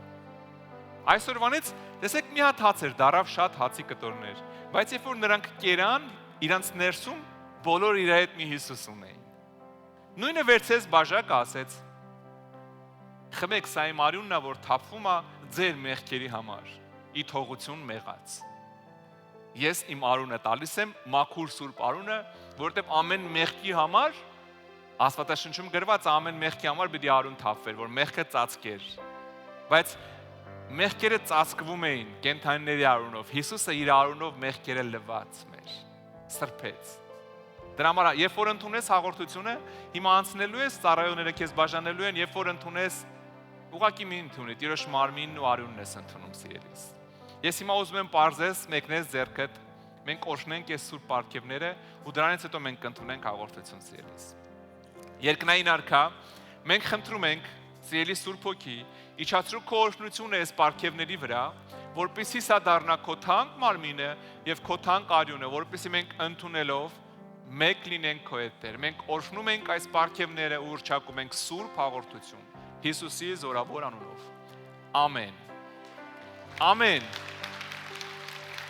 Այսօրվանից տեսեք մի հատ հաց էր, դարավ շատ հացի կտորներ, բայց երբ որ նրանք կերան, իրանց ներսում բոլոր իր հետ մի Հիսուս ունեին։ Նույնը վերցրեց բաժակը, ասեց. խմեք սա իմ արյունն է, որ թափվում է ձեր մեղքերի համար, ի թողություն մեղած։ Ես իմ արյունը տալիս եմ, մաքուր սուրբ արյունը, որովհետև ամեն մեղքի համար, Աստվածաշնչում գրված ամեն մեղքի համար պիտի արյուն թափվեր, որ մեղքը ծածկեր։ Բայց մեղքերը ծածկվում էին կենդանիների արյունով։ Հիսուսը իր արյունով մեղքերը լվաց մեր, սրբեց։ Դրա համար, երբ որ ընդունես հաղորդությունը, հիմա անցնելու ես, ծառայողները քեզ բաժանելու են, երբ որ ընդունես, ուղղակի մի ընդունի, Տիրոջ մարմինն ու արյունն ես ընդունում, սիրելիս։ Ես հիմա ուզում եմ պարզես, մեկնես ձեռքդ, մենք օրհնենք այս սուրբ պարգևները ու դրանից հետո մենք կընդունենք հաղորդություն, սիրելիս։ Երկնային Արքա, մենք խնդրում ենք, սիրելի Սուրբ Հոգի, իջացրու քո օրհնությունը այս պարգևների վրա, որպեսզի սա դառնա քո թանկ մարմինը եւ քո թանկ արյունը, որպեսզի մենք ընդունելով մեկ լինենք քո հետ, Տեր։ Մենք օրհնում ենք այս պարգևները ու ուրճակում ենք սուրբ հաղորդություն Հիսուսի զորավոր անունով։ Ամեն։ Ամեն։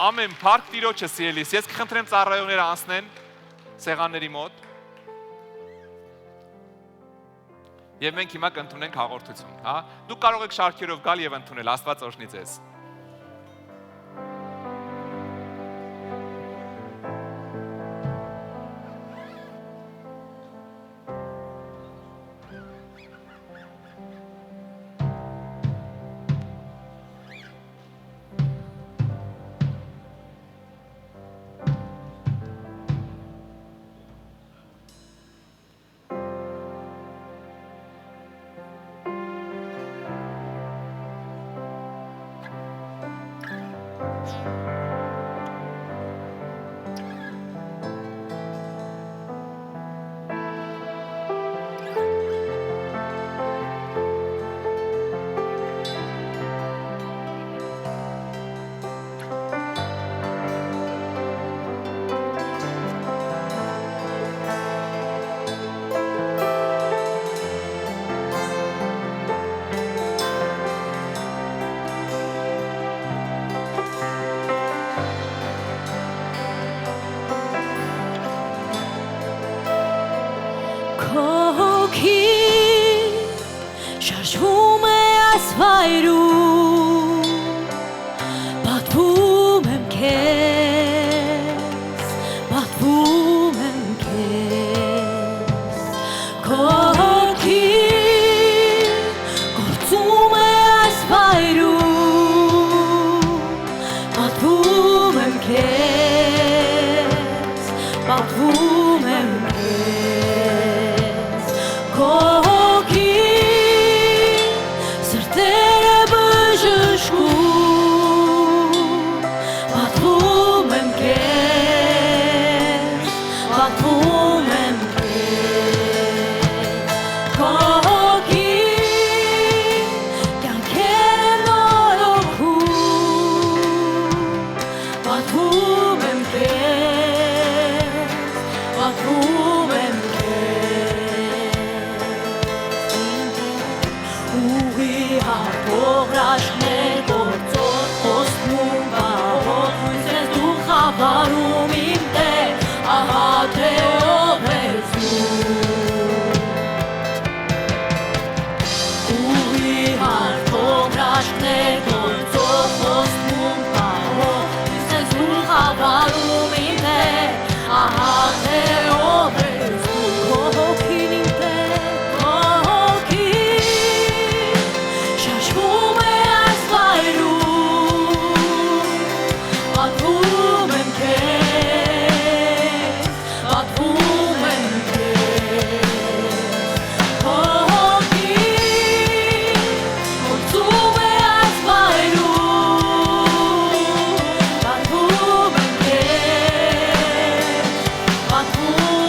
Ամեն։ Փառք Տիրոջը, սիրելիս։ Ես կխնդրեմ ծառայողները անցնեն սեղանների մոտ։ Եվ մենք հիմա կընդունենք հաղորդություն, հա։ Դուք կարող եք շարքերով գալ եւ ընդունել, Աստված օրհնի ձեզ։ Շարժվում է այս վայրում, պատվում եմ քեզ, պատվում եմ քեզ, քո հոգին գործում է այս վայրում, պատվում եմ քեզ, պատվում եմ քեզ, քո je պատվում եմ քեզ քո հոգի կյանքերը նորոգում պատվում եմ քեզ պատվում եմ ուղի հաղթողրաշներ գործող խոստում բահող հույսես դու խավարում իմ տեր ահա թե ով ես դու ուղի հաղթողրաշներ գործող խոստում բահող հույսես դու խավարում իմ տեր ահա թե ով ես դու քո հոգին իմ տեր քո հոգին շաշվում է այս վայրում պատվում եմ քեզ պատվում եմ քեզ քո հոգին գործում է այս վայրում պատվում եմ քեզ պատվում